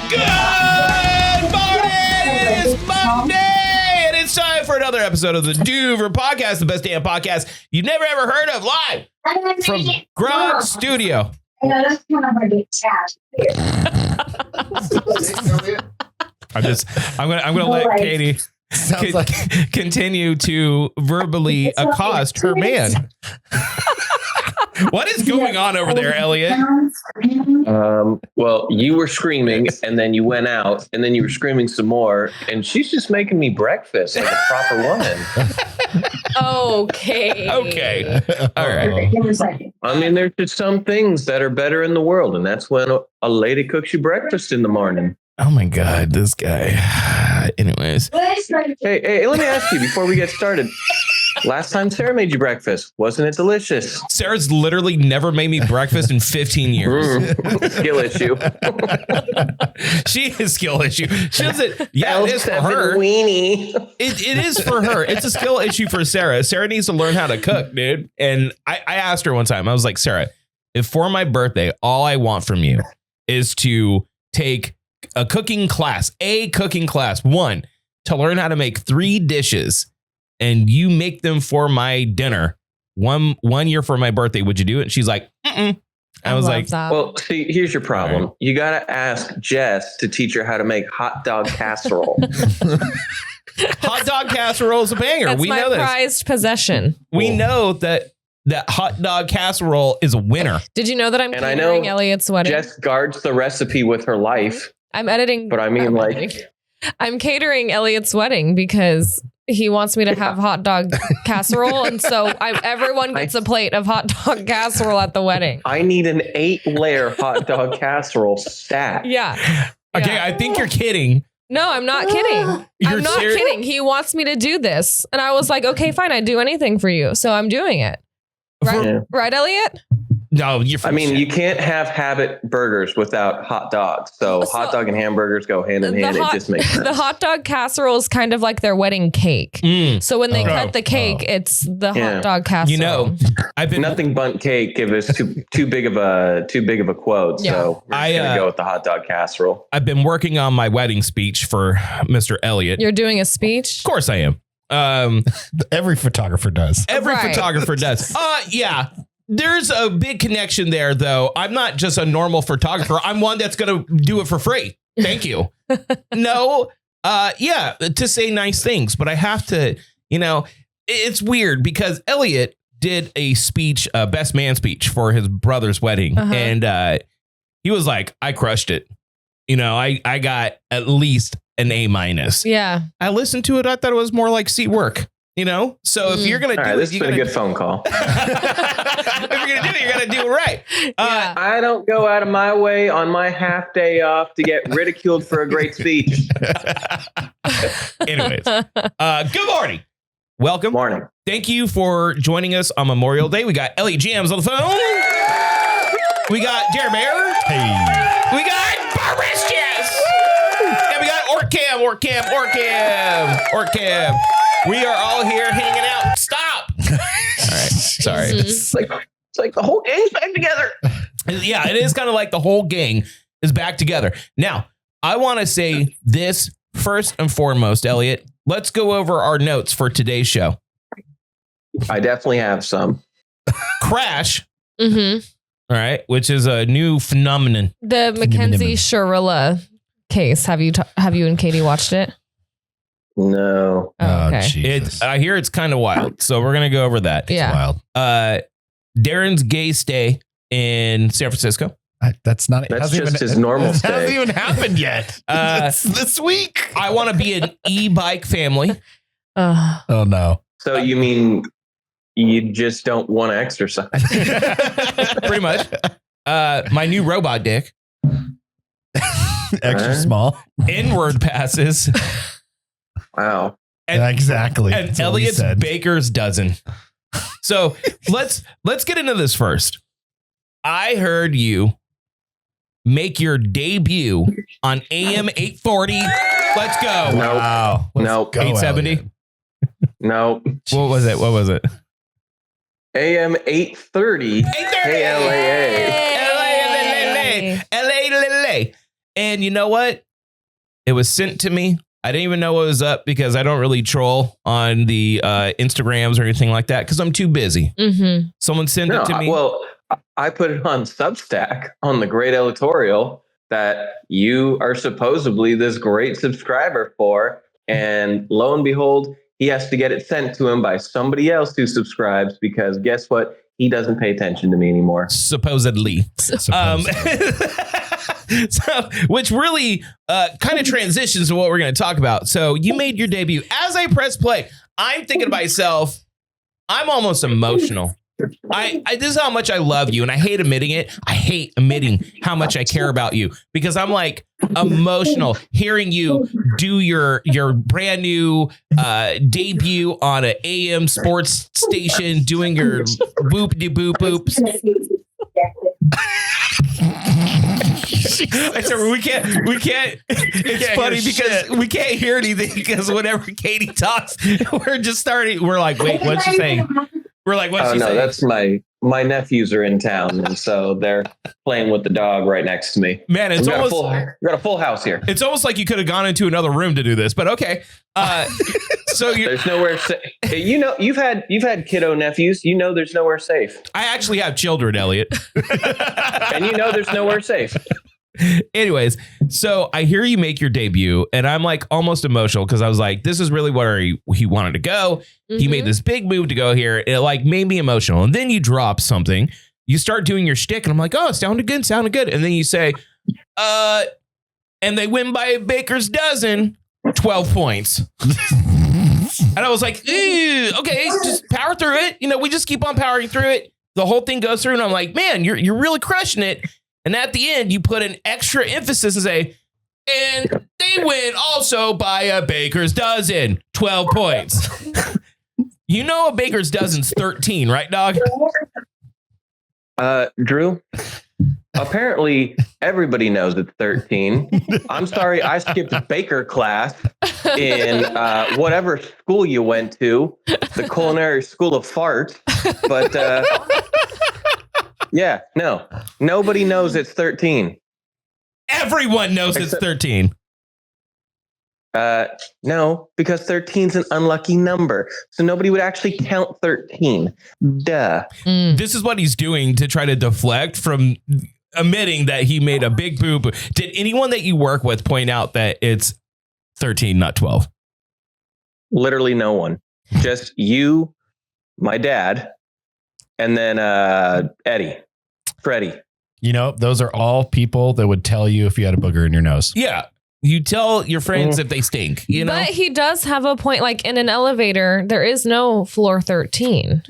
Good morning! It's Monday, and it's time for another episode of the Doover Podcast, the best damn podcast you've never ever heard of, live from Grogg Studio. I'm gonna let Katie continue to verbally accost her man. What is going on over there, Elliott? Well, you were screaming, and then you went out, and then you were screaming some more, and she's just making me breakfast like a proper woman. Okay. All right. I mean, there's just some things that are better in the world, and that's when a lady cooks you breakfast in the morning. Oh my God, this guy. Anyways. Hey, let me ask you before we get started. Last time Sarah made you breakfast, wasn't it delicious? Sarah's literally never made me breakfast in 15 years. Skill issue. She is skill issue. She doesn't. Yeah, it is for her. Weenie. It is for her. It's a skill issue for Sarah. Sarah needs to learn how to cook, dude. And I asked her one time, I was like, Sarah, if for my birthday, all I want from you is to take a cooking class, one, to learn how to make 3 dishes, and you make them for my dinner one year for my birthday, would you do it? And she's like, mm-mm. I was like, that. Well, see, here's your problem. Right. You got to ask Jess to teach her how to make hot dog casserole. Hot dog casserole is a banger. That's we my know this. prized possession. We know that hot dog casserole is a winner. Did you know that I'm catering Elliott's wedding? Jess guards the recipe with her life. I'm editing. But I mean, I'm catering Elliott's wedding because he wants me to have hot dog casserole. And so everyone gets a plate of hot dog casserole at the wedding. I need an 8-layer hot dog casserole stack. Yeah. Okay, I think you're kidding. No, I'm not kidding. I'm not kidding. He wants me to do this. And I was like, okay, fine. I'd do anything for you. So I'm doing it. Right, Yeah. Right, Elliott? No, you're. I mean, you can't have Habit burgers without hot dogs. So hot dog and hamburgers go hand in hand. It just makes sense. The hot dog casserole is kind of like their wedding cake. So when they cut the cake, it's the hot dog casserole. You know, I've been nothing but cake. It was too big of a quote. Yeah. So we're gonna go with the hot dog casserole. I've been working on my wedding speech for Mr. Elliott. You're doing a speech? Of course I am. Every photographer does. Photographer does. Yeah. There's a big connection there, though. I'm not just a normal photographer. I'm one that's going to do it for free. Thank you. No. To say nice things, but I have to, it's weird because Elliott did a speech, best man speech for his brother's wedding. And he was like, I crushed it. I got at least an A-. Yeah. I listened to it. I thought it was more like C work. So if you're going to do it, this has been a good phone call. If you're going to do it, you're going to do it right. I don't go out of my way on my half day off to get ridiculed for a great speech. Anyways, good morning. Welcome. Morning. Thank you for joining us on Memorial Day. We got Elliott Jams on the phone. We got Darren Bear. Hey. We got Barbress Jess. And we got Orcam. We are all here hanging out. Stop. All right. Sorry. It's like the whole gang's back together. Yeah, it is kind of like the whole gang is back together. Now, I want to say this first and foremost, Elliott. Let's go over our notes for today's show. I definitely have some. Crash. Mm-hmm. All right. Which is a new phenomenon. The Mackenzie Shirilla case. Have you and Katie watched it? No. Oh, okay. I hear it's kind of wild. So we're going to go over that. Yeah. It's wild. Darren's gay stay in San Francisco. That's just his normal stay. It hasn't even happened yet. This week. I want to be an e-bike family. Oh, no. So you mean you just don't want to exercise? Pretty much. My new robot dick. Extra small. Inward passes. Wow. Exactly. And Elliott's baker's dozen. So let's get into this first. I heard you make your debut on AM 840. Let's go. Nope. Wow. Nope. 870. Nope. What was it? AM 830. KLAA. LA. And you know what? It was sent to me. I didn't even know what was up because I don't really troll on the Instagrams or anything like that because I'm too busy. Mm-hmm. Someone sent it to me. Well, I put it on Substack on the great editorial that you are supposedly this great subscriber for. And lo and behold, he has to get it sent to him by somebody else who subscribes because guess what? He doesn't pay attention to me anymore. Supposedly. So, which really kind of transitions to what we're going to talk about. So you made your debut. As I press play, I'm thinking to myself, I'm almost emotional. This is how much I love you, and I hate admitting it. I hate admitting how much I care about you because I'm like emotional hearing you do your brand new debut on an AM sports station, doing your boop-de boop boops. I said we can't. It's funny because we can't hear anything because whenever Katie talks, we're just starting. We're like, wait, what's she saying? We're like, what's she saying? That's my nephews are in town, and so they're playing with the dog right next to me. Man, it's almost we got a full house here. It's almost like you could have gone into another room to do this, but okay. So there's nowhere. You know, you've had kiddo nephews. You know, there's nowhere safe. I actually have children, Elliott, and you know, there's nowhere safe. Anyways, so I hear you make your debut, and I'm like almost emotional because I was like, this is really where he wanted to go. Mm-hmm. He made this big move to go here. It like made me emotional. And then you drop something. You start doing your shtick, and I'm like, oh, it sounded good. And then you say, and they win by a baker's dozen, 12 points. And I was like, okay, just power through it. You know, we just keep on powering through it. The whole thing goes through, and I'm like, man, you're really crushing it. And at the end, you put an extra emphasis and say, and they win also by a baker's dozen, 12 points. You know a baker's dozen's 13, right, dog? Drew, apparently everybody knows it's 13. I'm sorry, I skipped baker class in whatever school you went to, the culinary school of fart. But yeah, no, nobody knows it's 13. Everyone knows it's 13. No, because 13 is an unlucky number. So nobody would actually count 13. Duh. This is what he's doing to try to deflect from admitting that he made a big boo-boo. Did anyone that you work with point out that it's 13, not 12? Literally no one. Just you, my dad, and then Freddie. You know, those are all people that would tell you if you had a booger in your nose. Yeah. You tell your friends if they stink, you know? But he does have a point. Like in an elevator, there is no floor 13.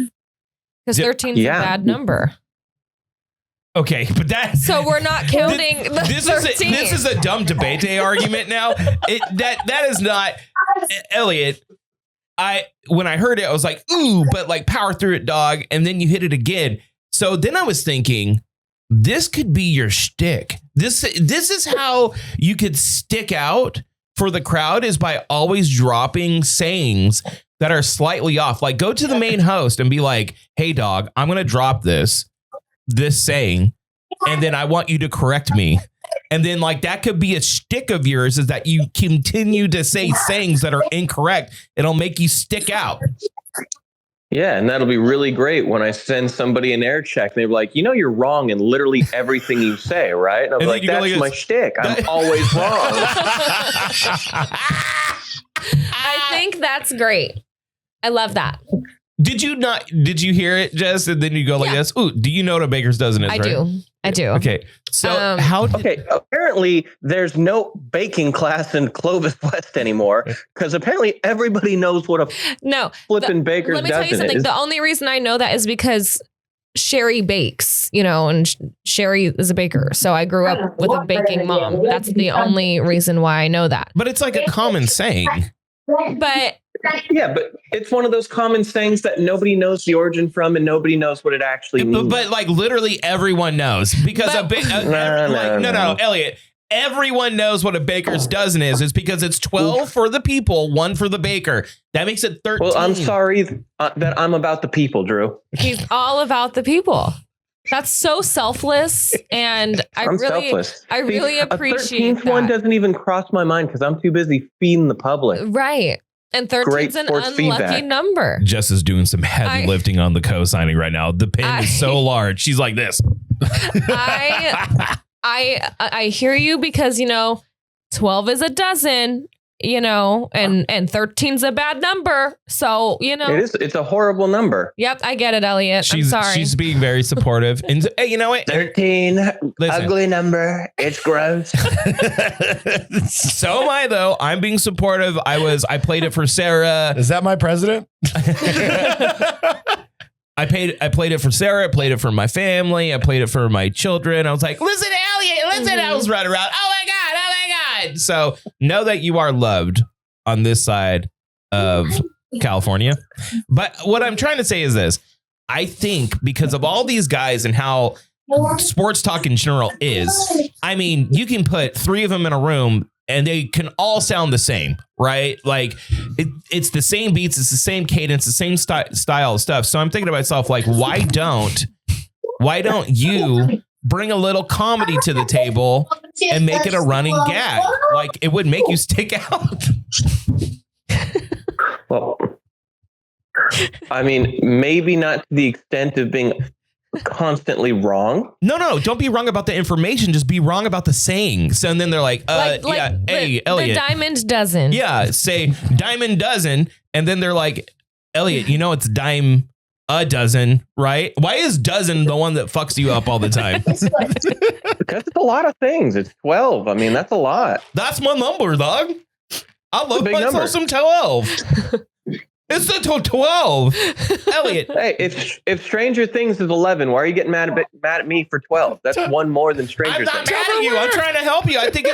Because 13 is a bad number. Okay, but so we're not counting the 13. This is a dumb debate day argument now. That is not, Elliott. When I heard it, I was like, ooh, but like power through it, dog. And then you hit it again. So then I was thinking, this could be your shtick. This is how you could stick out for the crowd, is by always dropping sayings that are slightly off. Like go to the main host and be like, hey, dog, I'm going to drop this saying, and then I want you to correct me. And then like that could be a shtick of yours, is that you continue to say sayings that are incorrect. It'll make you stick out. Yeah, and that'll be really great when I send somebody an air check. They're like, you know, you're wrong in literally everything you say, right? And I'm like, that's my shtick. I'm always wrong. I think that's great. I love that. Did you hear it, Jess? And then you go like this. Ooh, do you know what a baker's dozen is? I do. Okay. So apparently there's no baking class in Clovis West anymore, because apparently everybody knows what a flipping baker's dozen is. Let me tell you something. The only reason I know that is because Sherry bakes, you know, and Sherry is a baker. So I grew up with a baking mom. That's the only reason why I know that. But it's like a common saying. But yeah, but it's one of those common sayings that nobody knows the origin from, and nobody knows what it actually means. But like literally everyone knows, because no, Elliott, everyone knows what a baker's dozen is. It's because it's 12 for the people, 1 for the baker. That makes it 13. Well, I'm sorry that I'm about the people, Drew. He's all about the people. That's so selfless, and I'm selfless. I really appreciate a 13th one doesn't even cross my mind because I'm too busy feeding the public. Right. And 13's an unlucky feedback. number. Jess is doing some heavy lifting on the co-signing right now. The pen is so large. She's like this. I hear you because, 12 is a dozen, and 13's a bad number. So, it's a horrible number. Yep, I get it, Elliott. I'm sorry. She's being very supportive. And hey, you know what? 13, ugly number. It's gross. So am I, though. I'm being supportive. I played it for Sarah. Is that my president? I played it for Sarah. I played it for my family. I played it for my children. I was like, listen, Elliott, listen. I was running around. Oh my God. So know that you are loved on this side of California. But what I'm trying to say is this. I think because of all these guys and how sports talk in general is, you can put 3 of them in a room and they can all sound the same, right? Like it's the same beats, it's the same cadence, the same style of stuff. So I'm thinking to myself, like, why don't you bring a little comedy to the table and make it a running gag? Like it would make you stick out. Well, maybe not to the extent of being constantly wrong. No, don't be wrong about the information. Just be wrong about the saying. So and then they're like, hey, Elliott. The diamond dozen. Yeah, say diamond dozen. And then they're like, Elliott, it's dime a dozen, right? Why is dozen the one that fucks you up all the time? Because it's a lot of things. It's 12. That's a lot. That's my number, dog. I love myself number. Some 12. It's the 12. Elliott. Hey, if Stranger Things is 11, why are you getting mad at me for 12? That's one more than Stranger Things. I'm not mad at you. I'm trying to help you. I think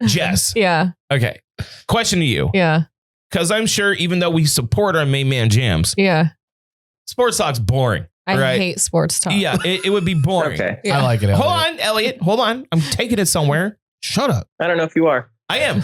Jess. Yeah. Okay. Question to you. Yeah. Because I'm sure even though we support our main man Jams. Yeah. Sports talk's boring. I hate sports talk. Yeah, it would be boring. Okay. Yeah. I like it. Hold on, Elliott. Hold on. I'm taking it somewhere. Shut up. I don't know if you are. I am.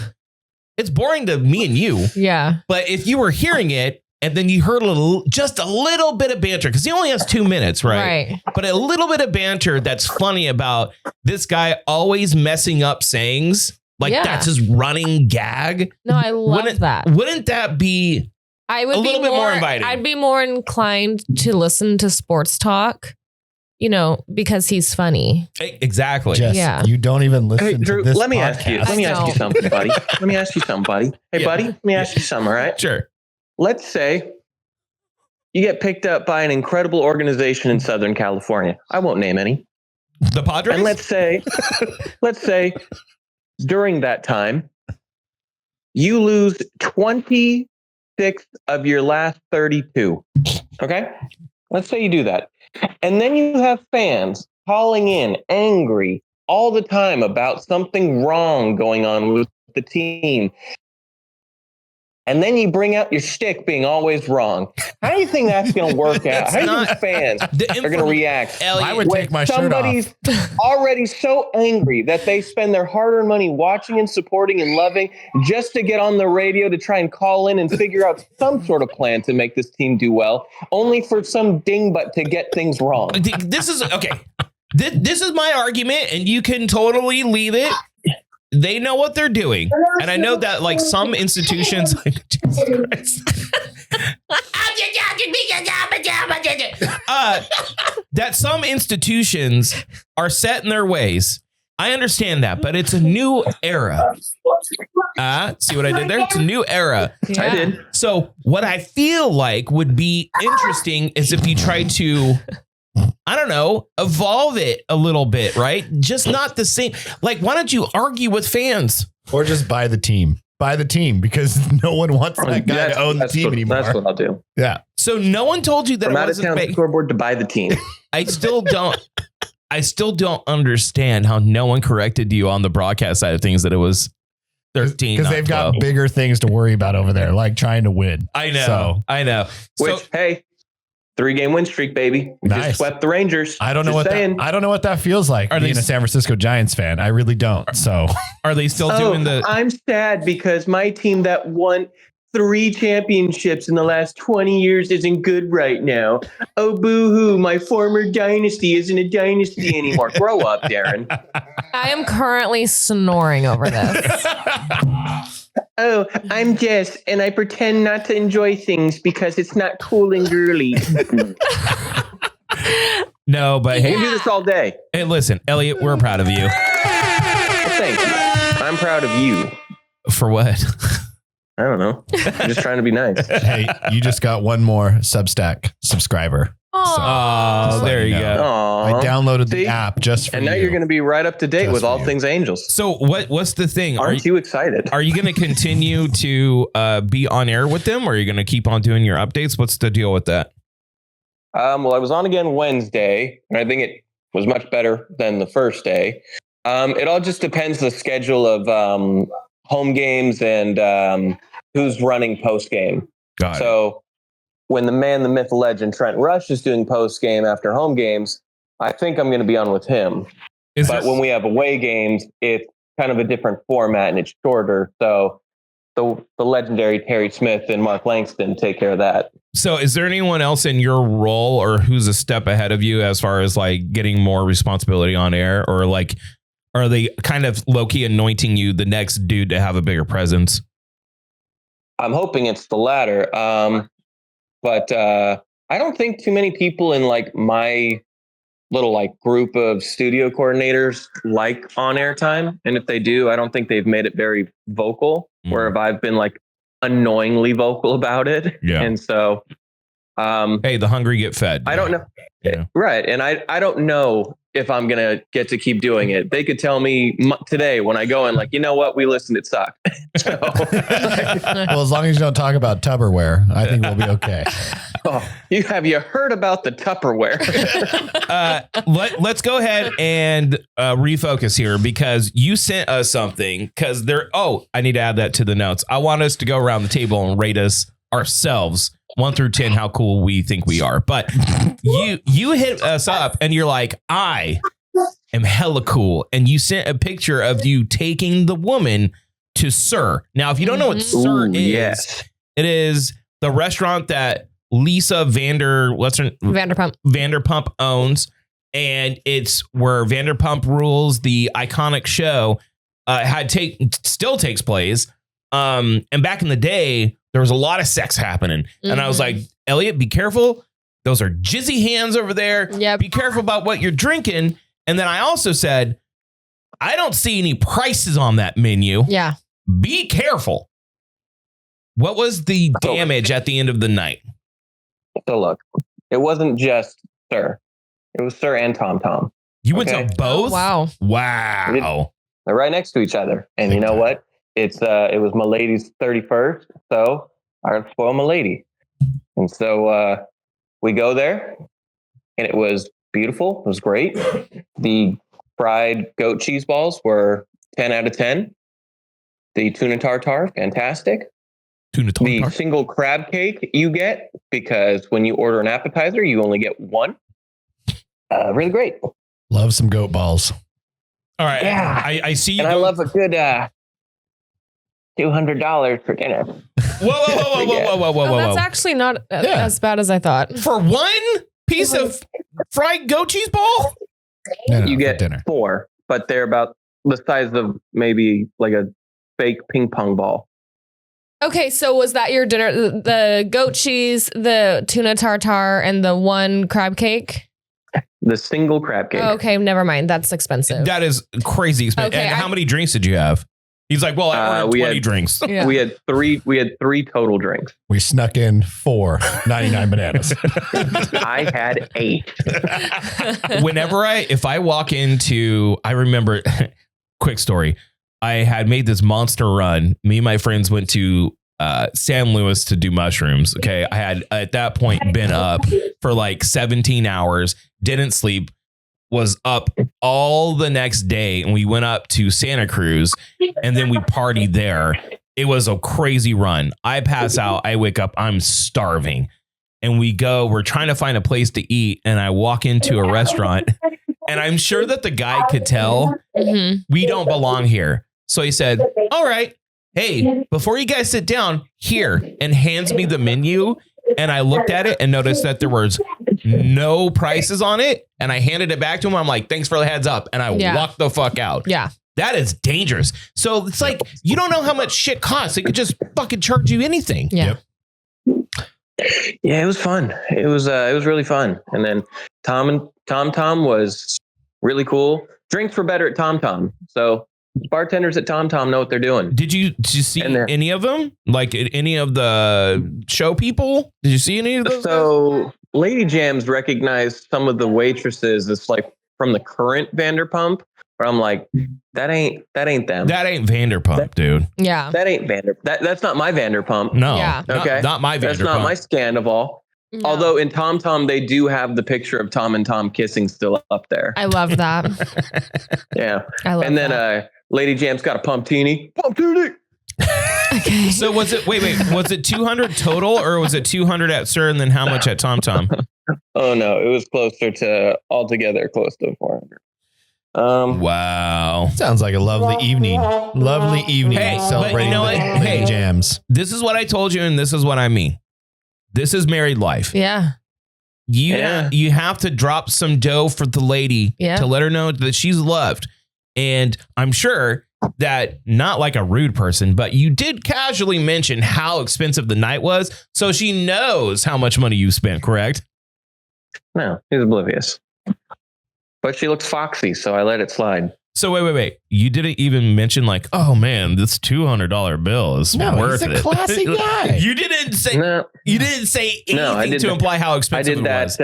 It's boring to me and you. Yeah. But if you were hearing it and then you heard just a little bit of banter, because he only has 2 minutes, right? Right. But a little bit of banter that's funny about this guy always messing up sayings. Like that's his running gag. No, I love that. Wouldn't that be a little bit more inviting? I'd be more inclined to listen to sports talk, because he's funny. Exactly. Jess, Yeah. you don't even listen Hey, Drew, to this let me podcast. ask you something, buddy. Let me ask you something, buddy. Hey, buddy, let me ask you something, all right? Sure. Let's say you get picked up by an incredible organization in Southern California. I won't name any. The Padres? And let's say during that time, you lose 26 of your last 32. Okay? Let's say you do that. And then you have fans calling in angry all the time about something wrong going on with the team. And then you bring out your shtick being always wrong. How do you think that's going to work out? How do you think fans are going to react? Elliott, I would take my shirt off. Somebody's already so angry that they spend their hard-earned money watching and supporting and loving just to get on the radio to try and call in and figure out some sort of plan to make this team do well, only for some dingbutt to get things wrong. This is okay. This is my argument, and you can totally leave it. They know what they're doing. And I know that like some institutions that some institutions are set in their ways. I understand that, but it's a new era. See what I did there? It's a new era. Yeah. I did. So what I feel like would be interesting is if you try to, I don't know, evolve it a little bit, right? Just not the same. Like, why don't you argue with fans? Or just buy the team. Buy the team because no one wants that guy to own the team anymore. That's what I'll do. Yeah. So no one told you that From it out of wasn't town fake. scoreboard to buy the team. I still don't understand how no one corrected you on the broadcast side of things that it was 13. Because they've got bigger things to worry about over there, like trying to win. I know. Which, hey, 3-game win streak, baby. We just swept the Rangers. I don't know what that feels like. Being a San Francisco Giants fan, I really don't. So are they still doing the? I'm sad because my team that won 3 championships in the last 20 years isn't good right now. Oh, boo-hoo, my former dynasty isn't a dynasty anymore. Grow up, Darren. I am currently snoring over this. Oh, I'm Jess, and I pretend not to enjoy things because it's not cool and girly. No, but You hey, can do this all day. hey, listen, Elliott, we're proud of you. Thank you. I'm proud of you. For what? I don't know. I'm just trying to be nice. Hey, you just got one more Substack subscriber. Aw. Oh, Just there letting you you go. know. Aww. I downloaded See? the app just for And now you. you're going to be right up to date Just with for all you. things angels. So what's the thing? Aren't you excited? Are you going to continue to be on air with them, or are you going to keep on doing your updates? What's the deal with that? Well, I was on again Wednesday, and I think it was much better than the first day. It all just depends the schedule of home games and who's running post game. Got it. So when the man, the myth, the legend, Trent Rush is doing post game after home games, I think I'm going to be on with him. But when we have away games, it's kind of a different format and it's shorter. So the legendary Terry Smith and Mark Langston take care of that. So is there anyone else in your role or who's a step ahead of you as far as like getting more responsibility on air, or like are they kind of low-key anointing you the next dude to have a bigger presence? I'm hoping it's the latter. But I don't think too many people in like my little like group of studio coordinators like on air time. And if they do, I don't think they've made it very vocal, where if I've been like annoyingly vocal about it. Yeah. And so, Hey, the hungry get fed. I don't know. Yeah. Right. And I don't know if I'm going to get to keep doing it. They could tell me today when I go in, like, you know what? We listened, it sucked. So, Well, as long as you don't talk about Tupperware, I think we'll be okay. have you heard about the Tupperware? Let's go ahead and refocus here, because you sent us something because I need to add that to the notes. I want us to go around the table and rate us ourselves 1 through 10, how cool we think we are. But you hit us up and you're like, I am hella cool. And you sent a picture of you taking the woman to Sir. Now, if you don't know what Sir is, yes. it is the restaurant that Lisa Vanderpump owns. And it's where Vanderpump Rules, the iconic show, still takes place. And back in the day, there was a lot of sex happening. And I was like, Elliott, be careful. Those are jizzy hands over there. Yep. Be careful about what you're drinking. And then I also said, I don't see any prices on that menu. Yeah. Be careful. What was the damage at the end of the night? So look, it wasn't just Sir. It was Sir and TomTom. You went Okay. to both? Wow. Wow. They're right next to each other. And you know what? It was my lady's 31st, so I spoiled my lady. And so we go there, and it was beautiful. It was great. The fried goat cheese balls were 10 out of 10. The tuna tartare, fantastic. Tuna The tartare. single crab cake you get, because when you order an appetizer, you only get one. Really great. Love some goat balls. All right. Yeah. I see you. And I love a good $200 for dinner. Whoa. Oh, that's actually not as bad as I thought. For one piece of fried goat cheese ball? No, You for get dinner. 4, but they're about the size of maybe like a fake ping pong ball. Okay, so was that your dinner? The goat cheese, the tuna tartare, and the one crab cake? The single crab cake. Oh, okay, never mind. That's expensive. That is crazy expensive. Okay, and how many drinks did you have? He's like, well, I ordered we 20 had- drinks. Yeah. We had three total drinks. We snuck in 4 99 bananas. I had 8. If I walk into, I remember, quick story. I had made this monster run. Me and my friends went to San Luis to do mushrooms. Okay. I had at that point been up for like 17 hours, didn't sleep, was up all the next day. And we went up to Santa Cruz and then we partied there. It was a crazy run. I pass out. I wake up. I'm starving. And we're trying to find a place to eat. And I walk into a restaurant and I'm sure that the guy could tell we don't belong here. So he said, all right, hey, before you guys sit down here, and hands me the menu. And I looked at it and noticed that there was no prices on it. And I handed it back to him. I'm like, thanks for the heads up. And I walked the fuck out. Yeah. That is dangerous. So it's like, you don't know how much shit costs. They could just fucking charge you anything. Yeah. Yeah, it was fun. It was really fun. And then TomTom was really cool. Drinks were better at TomTom. So bartenders at TomTom know what they're doing. Did you see any of them? Like any of the show people? Did you see any of those? So Lady Jams recognized some of the waitresses. It's like from the current Vanderpump. Where I'm like, that ain't them. That ain't Vanderpump, dude. Yeah. That ain't That's not my Vanderpump. No. Yeah. Okay. Not my Vanderpump. That's not my Scandival. No. Although in TomTom, they do have the picture of Tom and Tom kissing still up there. I love that. Yeah. I love And then that. Lady Jam's got a Pumptini. Pumptini. Okay. So was it, wait, was it 200 total or was it 200 at Sir and then how much at TomTom? Oh, no. It was closer to altogether close to 400. Wow. Sounds like a lovely evening. Lovely evening Hey, but celebrating you know what? the Lady Hey. Jams. This is what I told you and this is what I mean. This is married life. Yeah. You have to drop some dough for the lady to let her know that she's loved. And I'm sure that, not like a rude person, but you did casually mention how expensive the night was. So she knows how much money you spent, correct? No, he's oblivious. But she looks foxy, so I let it slide. So wait. You didn't even mention like, oh man, this $200 bill is worth he's a it. classy guy. You didn't say No. You didn't say anything to imply how expensive it was.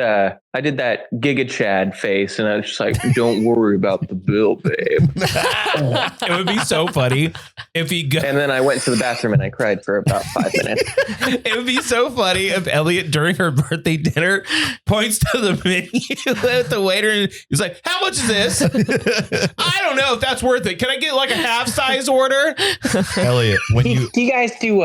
I did that Giga Chad face, and I was just like, "Don't worry about the bill, babe." It would be so funny if he And then I went to the bathroom and I cried for about 5 minutes. It would be so funny if Elliott during her birthday dinner points to the menu at the waiter and he's like, "How much is this?" I don't know if that's worth it. Can I get like a half size order? Elliott, when you Do you guys do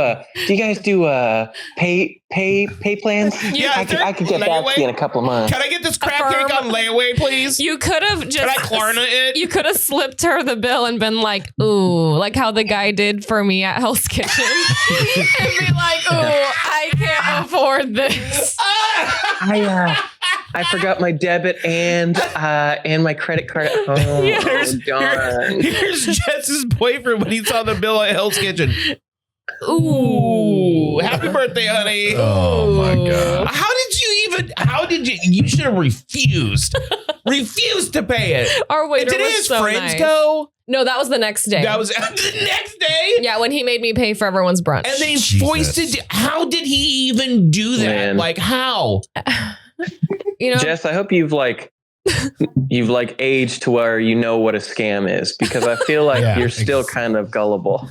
pay plans? Yeah, I could get back to you in a couple of months. Can I get this crab cake on layaway, please? You could have just. Can I Klarna it? You could have slipped her the bill and been like, "Ooh," like how the guy did for me at Hell's Kitchen, and be like, "Ooh, I can't afford this." I forgot my debit and my credit card at home. Here's Jess's boyfriend when he saw the bill at Hell's Kitchen. Ooh, happy birthday, honey. Oh my God. How did you should have refused to pay it. Our waiter Did was his so friends nice. go? No, that was the next day. That was the next day? Yeah, when he made me pay for everyone's brunch. And they Jesus. foisted, how did he even do that? Man. Like how? You know, Jess, I hope you've aged to where you know what a scam is, because I feel like Yeah, you're still kind of gullible.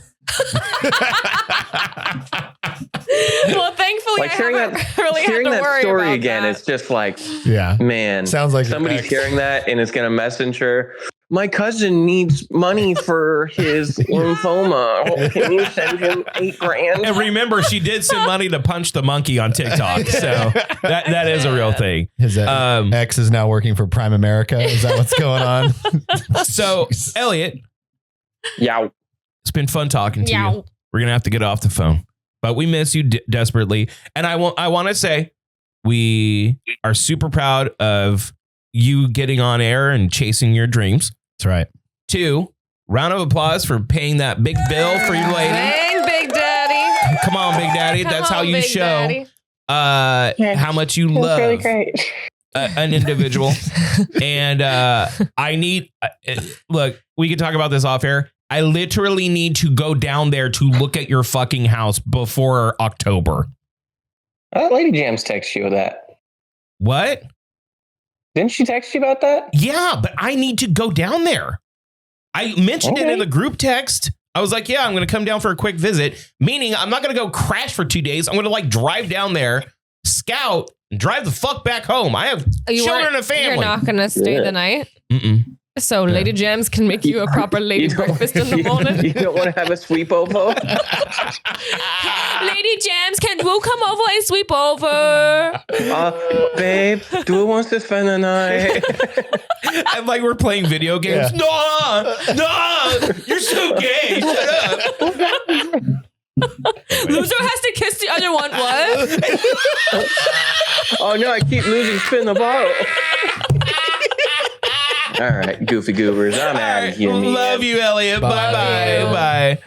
well, thankfully, Like I hearing haven't really hearing had to that worry story about again, that. it's just like, yeah. man, Sounds like somebody's an ex. hearing that and it's going to message her. My cousin needs money for his lymphoma. Can you send him $8,000? And remember, she did send money to Punch the Monkey on TikTok. So that is a real thing. His ex is now working for Prime America. Is that what's going on? So, Elliott, Yeah. it's been fun talking to Yeah. you. We're going to have to get off the phone, but we miss you desperately. And I want to say we are super proud of you getting on air and chasing your dreams. That's right. 2, round of applause for paying that big bill for your lady. Thanks, Big Daddy. Come on, Big Daddy. Come That's how on, you Big show Daddy. how much you love an individual. And I need, look, we can talk about this off air. I literally need to go down there to look at your fucking house before October. Lady Jams text you that. What? Didn't she text you about that? Yeah, but I need to go down there. I mentioned it in the group text. I was like, yeah, I'm going to come down for a quick visit, meaning I'm not going to go crash for 2 days. I'm going to drive down there, scout, and drive the fuck back home. I have children and a family. You're not going to stay the night? Mm-mm. So Lady Jams can make you a proper lady breakfast in the morning. You don't want to have a sleepover? Lady Jams, can you come over and sweep over? Babe, do wants to spend the night. And we're playing video games. Yeah. No, you're so gay. Shut up. Loser has to kiss the other one. What? Oh no, I keep losing spin the bottle. All right, goofy goobers. I'm out of here. Love you, Elliott. Bye. Bye.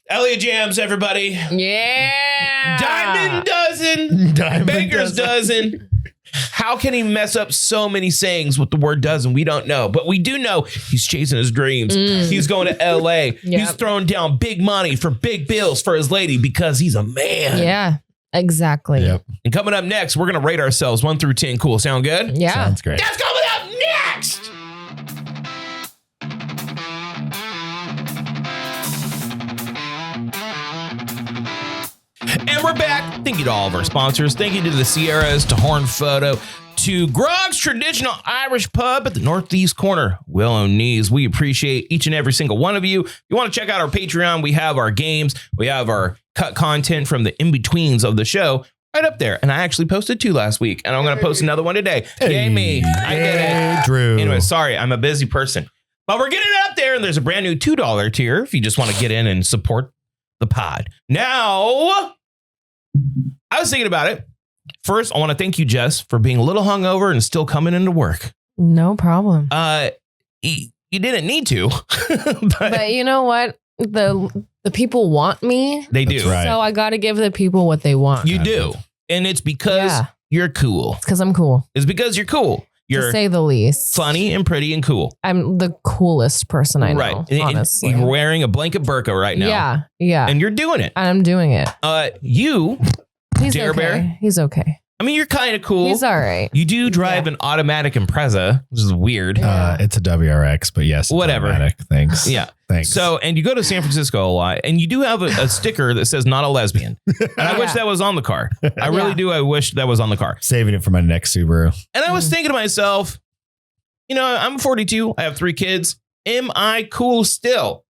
Elliott Jams, everybody. Yeah. Diamond dozen. Diamond Baker's dozen. How can he mess up so many sayings with the word dozen? We don't know. But we do know he's chasing his dreams. He's going to LA. He's throwing down big money for big bills for his lady because he's a man. Yeah, exactly. Yep. And coming up next, we're going to rate ourselves 1 through 10. Cool. Sound good? Yeah. Sounds great. That's coming up next. And we're back. Thank you to all of our sponsors. Thank you to the Sierras, to Horn Photo, to Grogg's Traditional Irish Pub at the Northeast Corner, Will O'Neill's. We appreciate each and every single one of you. If you want to check out our Patreon, we have our games. We have our cut content from the in-betweens of the show right up there. And I actually posted 2 last week, and I'm going to post another one today. Yay me. I did it. Drew. Anyway, sorry. I'm a busy person. But we're getting it up there, and there's a brand new $2 tier if you just want to get in and support the pod. Now, I was thinking about it. First, I want to thank you, Jess, for being a little hungover and still coming into work. No problem. You didn't need to, But you know what? The people want me. They do. That's right. So I got to give the people what they want. You do. And it's because you're cool. It's because I'm cool. It's because you're cool. You're to say the least. funny and pretty and cool. I'm the coolest person I know, Right. And honestly. you're wearing a blanket burqa right now. Yeah, yeah. And you're doing it. I'm doing it. He's Dare okay. Bear? He's okay. I mean, you're kind of cool. He's all right. You do drive an automatic Impreza, which is weird. It's a WRX, but yes, it's Whatever. automatic. Thanks. Yeah. Thanks. So, and you go to San Francisco a lot, and you do have a sticker that says not a lesbian. And I wish that was on the car. I really do. I wish that was on the car. Saving it for my next Subaru. And I was thinking to myself, I'm 42. I have 3 kids. Am I cool still?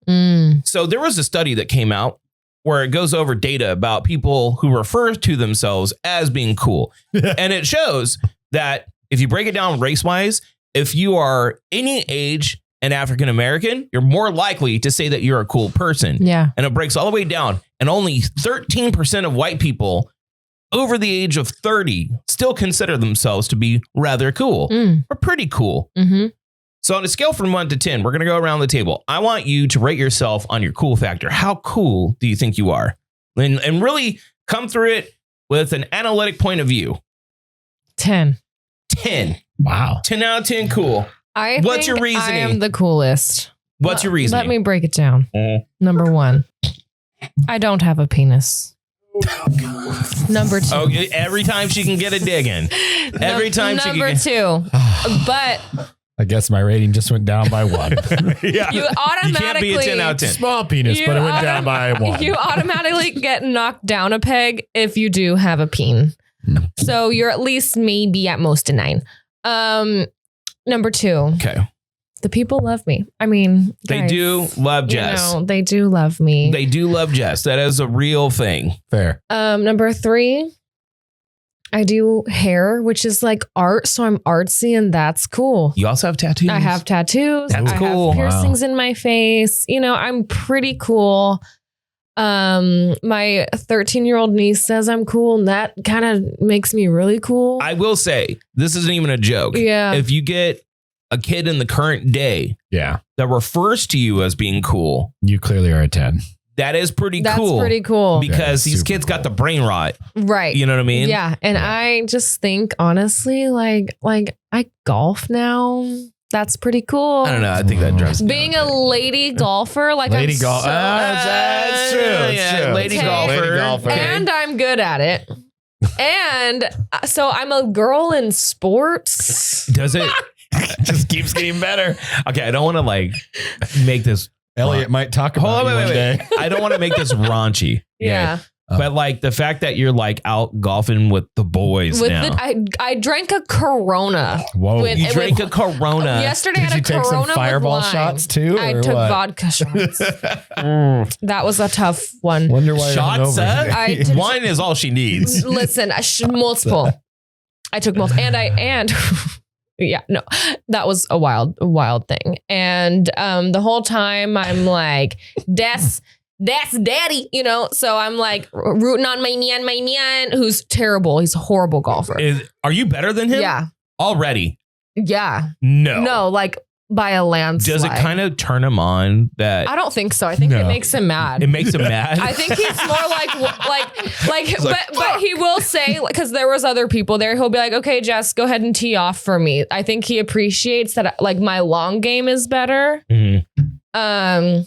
So there was a study that came out where it goes over data about people who refer to themselves as being cool. And it shows that if you break it down race-wise, if you are any age and African-American, you're more likely to say that you're a cool person. Yeah. And it breaks all the way down. And only 13% of white people over the age of 30 still consider themselves to be rather cool or pretty cool. Mm-hmm. So on a scale from 1 to 10, we're going to go around the table. I want you to rate yourself on your cool factor. How cool do you think you are? And really come through it with an analytic point of view. 10. 10. Wow. 10 out of 10 cool. What's your reasoning? I am the coolest. What's your reasoning? Let me break it down. Number 1, I don't have a penis. Number 2. Oh, every time she can get a dig in. Every time she can Number 2. But I guess my rating just went down by 1. yeah. you automatically You can't be a 10 out of 10. Small penis, but it went down by 1. You automatically get knocked down a peg if you do have a peen. So you're at least maybe at most a 9. Number 2. Okay. The people love me. I mean, They guys, do love Jess. they do love me. They do love Jess. That is a real thing. Fair. Number 3, I do hair, which is like art. So I'm artsy and that's cool. You also have tattoos. I have tattoos. That's I cool. have piercings in my face. I'm pretty cool. My 13-year-old niece says I'm cool, and that kind of makes me really cool. I will say, this isn't even a joke. Yeah. If you get a kid in the current day Yeah. that refers to you as being cool, You clearly are a 10. that is pretty That's cool. pretty cool. Because Yeah, these super kids got cool. the brain rot. Right. You know what I mean? Yeah. And I just think, honestly, like I golf now. That's pretty cool. I don't know. I think that drives me Being a lady golfer, like Lady I'm golf. so- That's true. It's Yeah, true. lady Okay. golfer. Lady golfer. and I'm good at it. And so I'm a girl in sports. Does it? Just keeps getting better. Okay, I don't want to make this. Elliott might talk about Hold on, you one day. I don't want to make this raunchy. Yeah. But like the fact that you're like out golfing with the boys With now. I drank a Corona. Whoa. With- You it drank was- a Corona. Yesterday I Did had you a take Corona some fireball with lime. shots too? I or took what? vodka shots. That was a tough one. Wonder why Shots, you're huh? hungover. I did- Wine is all she needs. Listen, multiple. I took multiple, and yeah, no, that was a wild thing. And the whole time I'm like, Des, that's daddy, you know? So I'm like rooting on my man, who's terrible. He's a horrible golfer. Are you better than him? Yeah. Already? Yeah. No, like by a landslide. Does it kind of turn him on that? I don't think so. I think it makes him mad. It makes him mad. I think he's more but he will say, because there was other people there, he'll be like, okay, Jess, go ahead and tee off for me. I think he appreciates that like my long game is better. Mm-hmm.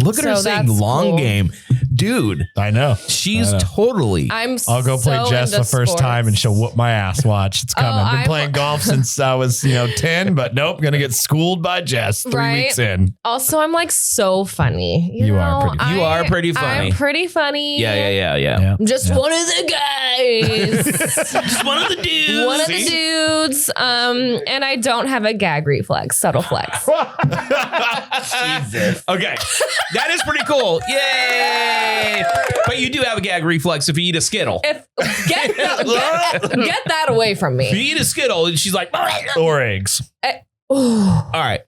Look at her saying long game. Dude, I know. She's totally. I'll go play Jess the first time and she'll whoop my ass. Watch. It's coming. I've been playing golf since I was, 10, but nope. Going to get schooled by Jess 3 weeks in. Also, I'm like so funny. You are pretty funny. I'm pretty funny. Yeah. I'm just one of the guys. Just one of the dudes. One of the dudes. And I don't have a gag reflex. Subtle flex. Jesus. Okay. That is pretty cool. Yay. But you do have a gag reflex if you eat a Skittle. Get that away from me. If you eat a Skittle and she's like, or eggs. All right.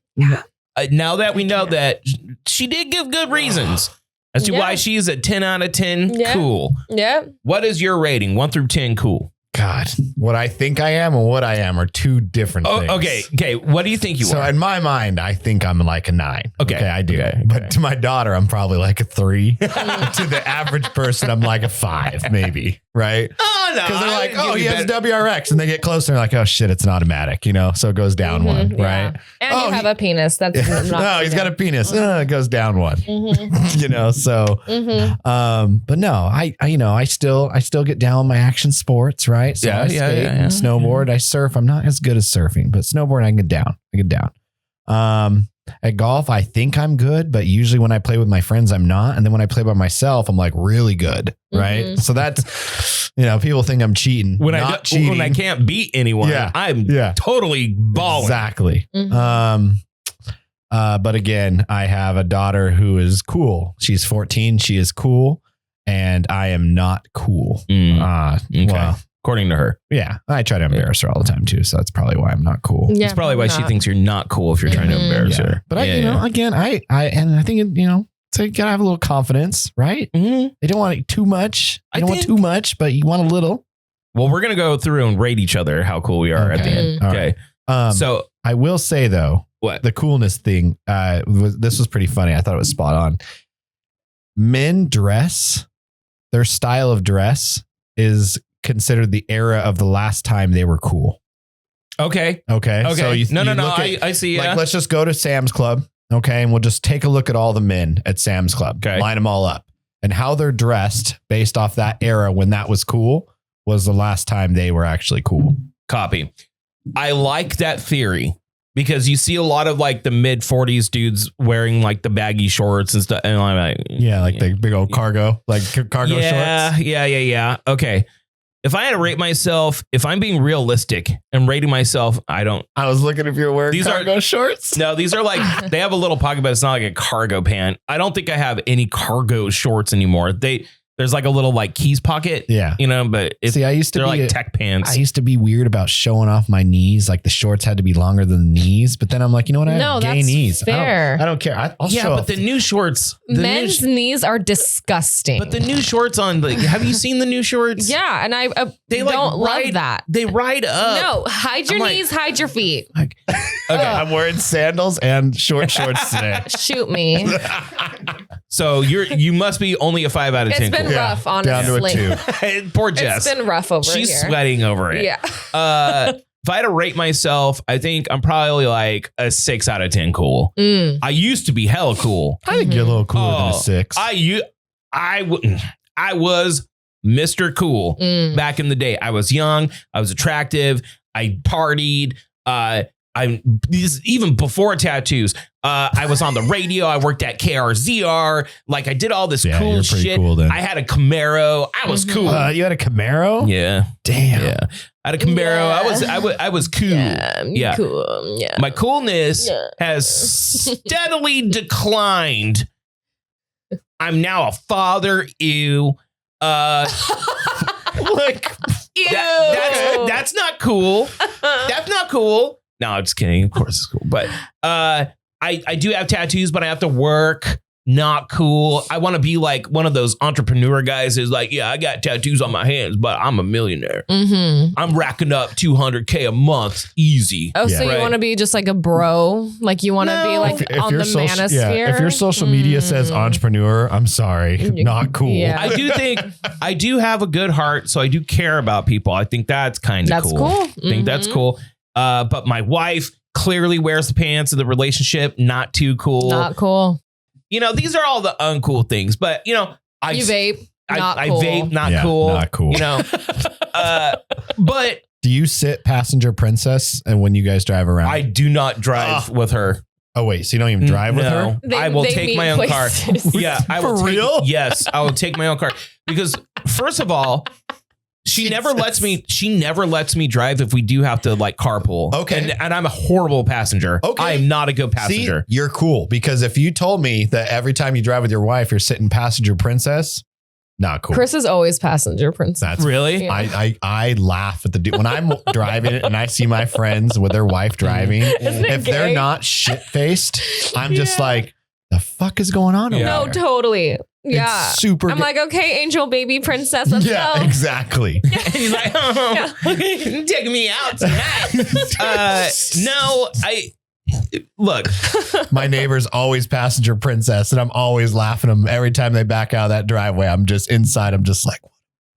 Now that we know that she did give good reasons as to why she's a 10 out of 10 cool. Yeah. What is your rating? 1 through 10 cool. God, what I think I am and what I am are two different things. Okay. What do you think you are? So in my mind, I think I'm like a 9. Okay, I do. Okay. But to my daughter, I'm probably like a 3. To the average person, I'm like a 5, maybe. Right? Oh, no. Because they're like, oh, he has a WRX. And they get closer and they're like, oh, shit, it's an automatic, So it goes down 1, right? And you have a penis. That's not no, he's got a penis. It goes down 1. So, but no, I still get down with my action sports, right? So I skate and snowboard. I surf. I'm not as good as surfing, but snowboard, I can get down. At golf, I think I'm good, but usually when I play with my friends, I'm not. And then when I play by myself, I'm like really good, right? So that's, people think I'm cheating. When I can't beat anyone, I'm totally balling. Exactly. But again, I have a daughter who is cool. She's 14. She is cool. And I am not cool. Okay. Well, according to her. Yeah. I try to embarrass her all the time too. So that's probably why I'm not cool. Yeah, that's probably why she thinks you're not cool if you're trying to embarrass her. But again, I think, so you gotta have a little confidence, right? They don't want too much. They don't want too much, but you want a little. Well, we're going to go through and rate each other how cool we are at the end. Okay. Right. So I will say though, the coolness thing, this was pretty funny. I thought it was spot on. Men dress, their style of dress is considered the era of the last time they were cool. Okay. So I see. Like, let's just go to Sam's Club. Okay. And we'll just take a look at all the men at Sam's Club. Okay. Line them all up and how they're dressed based off that era when that was cool was the last time they were actually cool. Copy. I like that theory because you see a lot of like the mid 40s dudes wearing like the baggy shorts and stuff. And I'm like, the big old cargo, shorts. Yeah. Okay. If I had to rate myself, if I'm being realistic and rating myself, I was looking if you're wearing cargo shorts. No, these are like, they have a little pocket, but it's not like a cargo pant. I don't think I have any cargo shorts anymore. There's like a little like keys pocket. Yeah. But I used to be like tech pants. I used to be weird about showing off my knees. Like the shorts had to be longer than the knees. But then I'm like, you know what? I have gay knees. Fair. I don't care. I'll show but the new shorts. Men's knees are disgusting. But the new shorts on, have you seen the new shorts? Yeah. And they don't love that. They ride up. No, hide your knees, hide your feet. Okay. I'm wearing sandals and short shorts today. Shoot me. So you must be only a 5 out of 10. It's been rough, honestly. Down to a 2. Poor Jess. It's been rough over here. She's sweating over it. Yeah. If I had to rate myself, I think I'm probably like a 6 out of 10 cool. I used to be hella cool. I think you're a little cooler than a 6. I was Mr. Cool back in the day. I was young. I was attractive. I partied. Even before tattoos, I was on the radio. I worked at KRZR. Like I did all this cool shit. Cool then. I had a Camaro. I was cool. You had a Camaro? Yeah. Damn. Yeah. I had a Camaro. Yeah. I was cool. Yeah. Cool. Yeah. My coolness has steadily declined. I'm now a father. Ew. Like, ew. That's not cool. That's not cool. No, I'm just kidding. Of course it's cool. But I do have tattoos, but I have to work Not cool. I want to be like one of those entrepreneur guys who's like, yeah, I got tattoos on my hands, but I'm a millionaire. Mm-hmm. I'm racking up $200K a month. Easy. Oh, so Right. you want to be just like a bro? Like you want to be like on the manosphere? If your social media says entrepreneur, I'm sorry, not cool. Yeah. I do have a good heart, so I do care about people. I think that's kind of cool. That's cool. I think that's cool. But my wife clearly wears the pants in the relationship. Not too cool. Not cool. You know, these are all the uncool things. But, you know, You vape. Not I cool. vape. Not Yeah, cool. not cool. You know, but Do you sit passenger princess and when you guys drive around? I do not drive with her. Oh, wait. So you don't even drive with her? I will They take meet my own places. car. Yeah, I will For take, real? Yes, I will take my own car because first of all, she never lets me drive if we do have to like carpool. Okay. And I'm a horrible passenger. Okay. I am not a good passenger. See, you're cool because if you told me that every time you drive with your wife, you're sitting passenger princess, not cool. Chris is always passenger princess. That's Really? Yeah. I laugh at the dude when I'm driving and I see my friends with their wife driving. Isn't it If they're gay? not shit faced, I'm just like, the fuck is going on over No, there? totally. Yeah. It's super. I'm like, okay, angel baby princess. Let's yeah, go. exactly. And he's like, oh, take me out tonight. No, look. My neighbor's always passenger princess, and I'm always laughing at them every time they back out of that driveway. I'm just inside. I'm just like,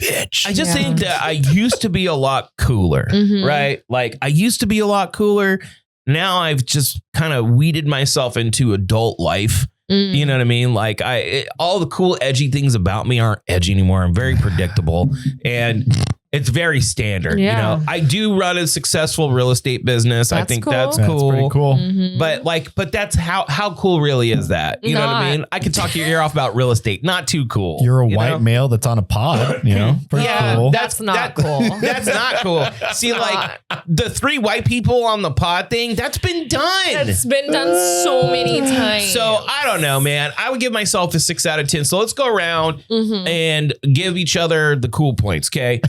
bitch. I just Yeah. think that I used to be a lot cooler, Mhm. right? Like I used to be a lot cooler. Now I've just kind of weeded myself into adult life. Mm. You know what I mean? Like all the cool edgy things about me aren't edgy anymore. I'm very predictable and it's very standard. Yeah. You know, I do run a successful real estate business. I That's think cool. that's That's cool. pretty cool. Mhm. But that's how cool really is that? You know what I Not. mean? I could talk your ear off about real estate. Not too cool. You're a you white know? male that's on a pod, you know? Pretty Yeah, cool. That's not cool. That's not cool. See, like the 3 white people on the pod thing, that's been done. It's been done so many times. So I don't know, man. I would give myself a 6 out of 10. So let's go around Mhm. and give each other the cool points. Okay.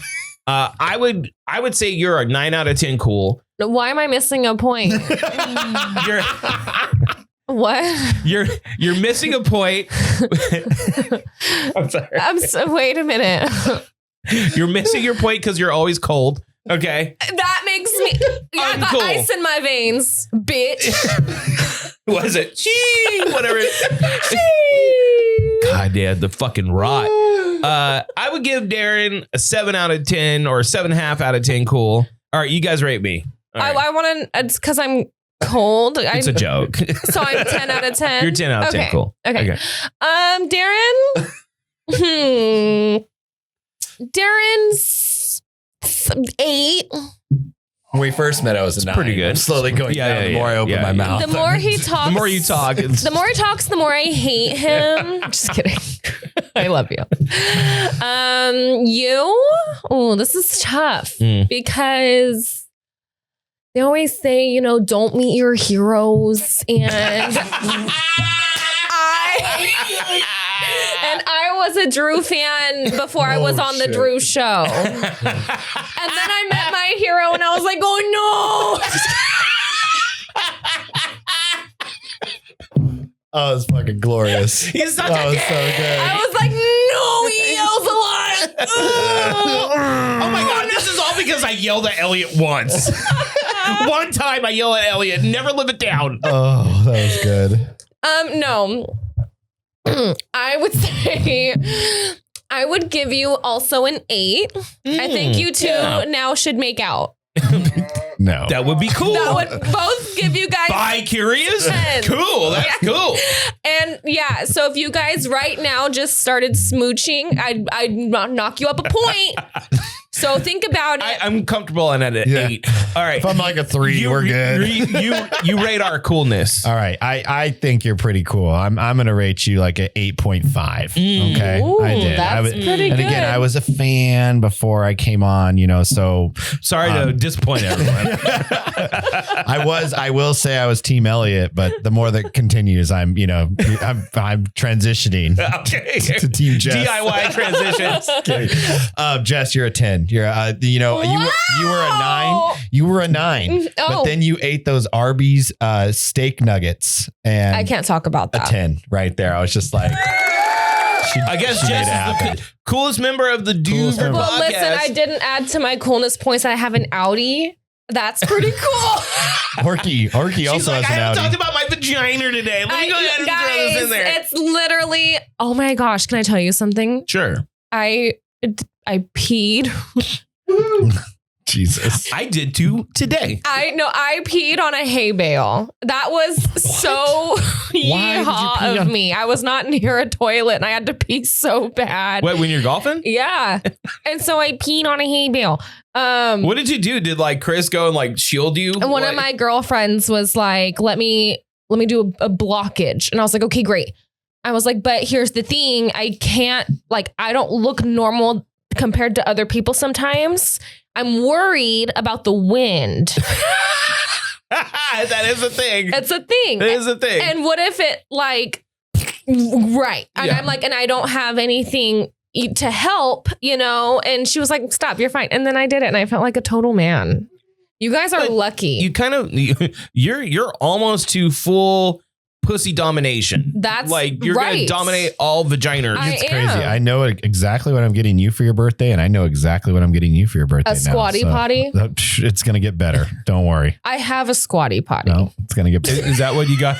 I would say you're a 9 out of 10 cool. Why am I missing a point? You're What? you're missing a point. I'm sorry. Wait a minute. You're missing your point because you're always cold. Okay. That makes me. I got Uncool. ice in my veins, bitch. Was it? Chee, whatever. God damn, the fucking rot. I would give Darren a 7 out of 10 or 7.5 out of 10 cool. All right, you guys rate me. All right. I want to. It's because I'm cold. It's a joke. So I'm 10 out of 10. You're 10 out of 10 Okay. cool. Okay. Darren. Darren's 8. When we first met, I was a 9. pretty good. I'm slowly going Yeah, down yeah, the more I open yeah, my yeah. mouth. The more he talks, The more you talk, it's the more he talks, the more I hate him. Just kidding. I love you. Oh, this is tough because they always say, you know, don't meet your heroes. And I was a Drew fan before I was on the shit. Drew show. And then I met my hero and I was like, oh no. Oh, it's fucking glorious. He's such That a was so good. I was like, no, he yells a lot. Oh my God, this is all because I yelled at Elliott once. One time I yell at Elliott, never live it down. Oh, that was good. No. I would say I would give you also an 8. I think you two now should make out. No. That would be cool. That would both give you guys Bi-curious? 10. Cool. That's cool. And yeah, so if you guys right now just started smooching, I'd knock you up a point. So think about it. I'm comfortable on at an Yeah. 8. All right. If I'm like a 3, we're good. You rate our coolness. All right. I think you're pretty cool. I'm going to rate you like an 8.5. Okay. Ooh, I did. that's pretty and good. again, I was a fan before I came on, you know, so Sorry to disappoint everyone. I will say I was team Elliott, but the more that continues, I'm transitioning Okay. to team Jess. DIY transitions. Jess, you're a 10. 10. You're, you know, you were a 9. You were a 9. But then you ate those Arby's steak nuggets, and I can't talk about that. A 10 right there. I was just like, I guess Jess is the coolest member of the Dudes podcast. Well, listen, I didn't add to my coolness points. I have an Audi. That's pretty cool. Orky also has an Audi. I haven't talked about my vagina today. Let me go ahead and throw this in there. It's literally, oh my gosh, can I tell you something? Sure. I peed. Jesus. I did too today. I peed on a hay bale. That was so yeehaw of me. I was not near a toilet and I had to pee so bad. What, when you're golfing? Yeah. And so I peed on a hay bale. What did you do? Did like Chris go and like shield you? One of my girlfriends was like, let me do a blockage. And I was like, okay, great. I was like, but here's the thing. I can't, like, I don't look normal compared to other people sometimes. I'm worried about the wind. That is a thing. It's a thing. It is a thing. And what if it like, right. And I'm like, and I don't have anything to help, you know? And she was like, stop, you're fine. And then I did it and I felt like a total man. You guys are lucky. You kind of, you're almost to full pussy domination. That's like you're going to dominate all vaginas. It's crazy. I know exactly what I'm getting you for your birthday, and I know exactly what I'm getting you for your birthday. A squatty potty? It's going to get better. Don't worry. I have a squatty potty. No, it's going to get better. Is that what you got?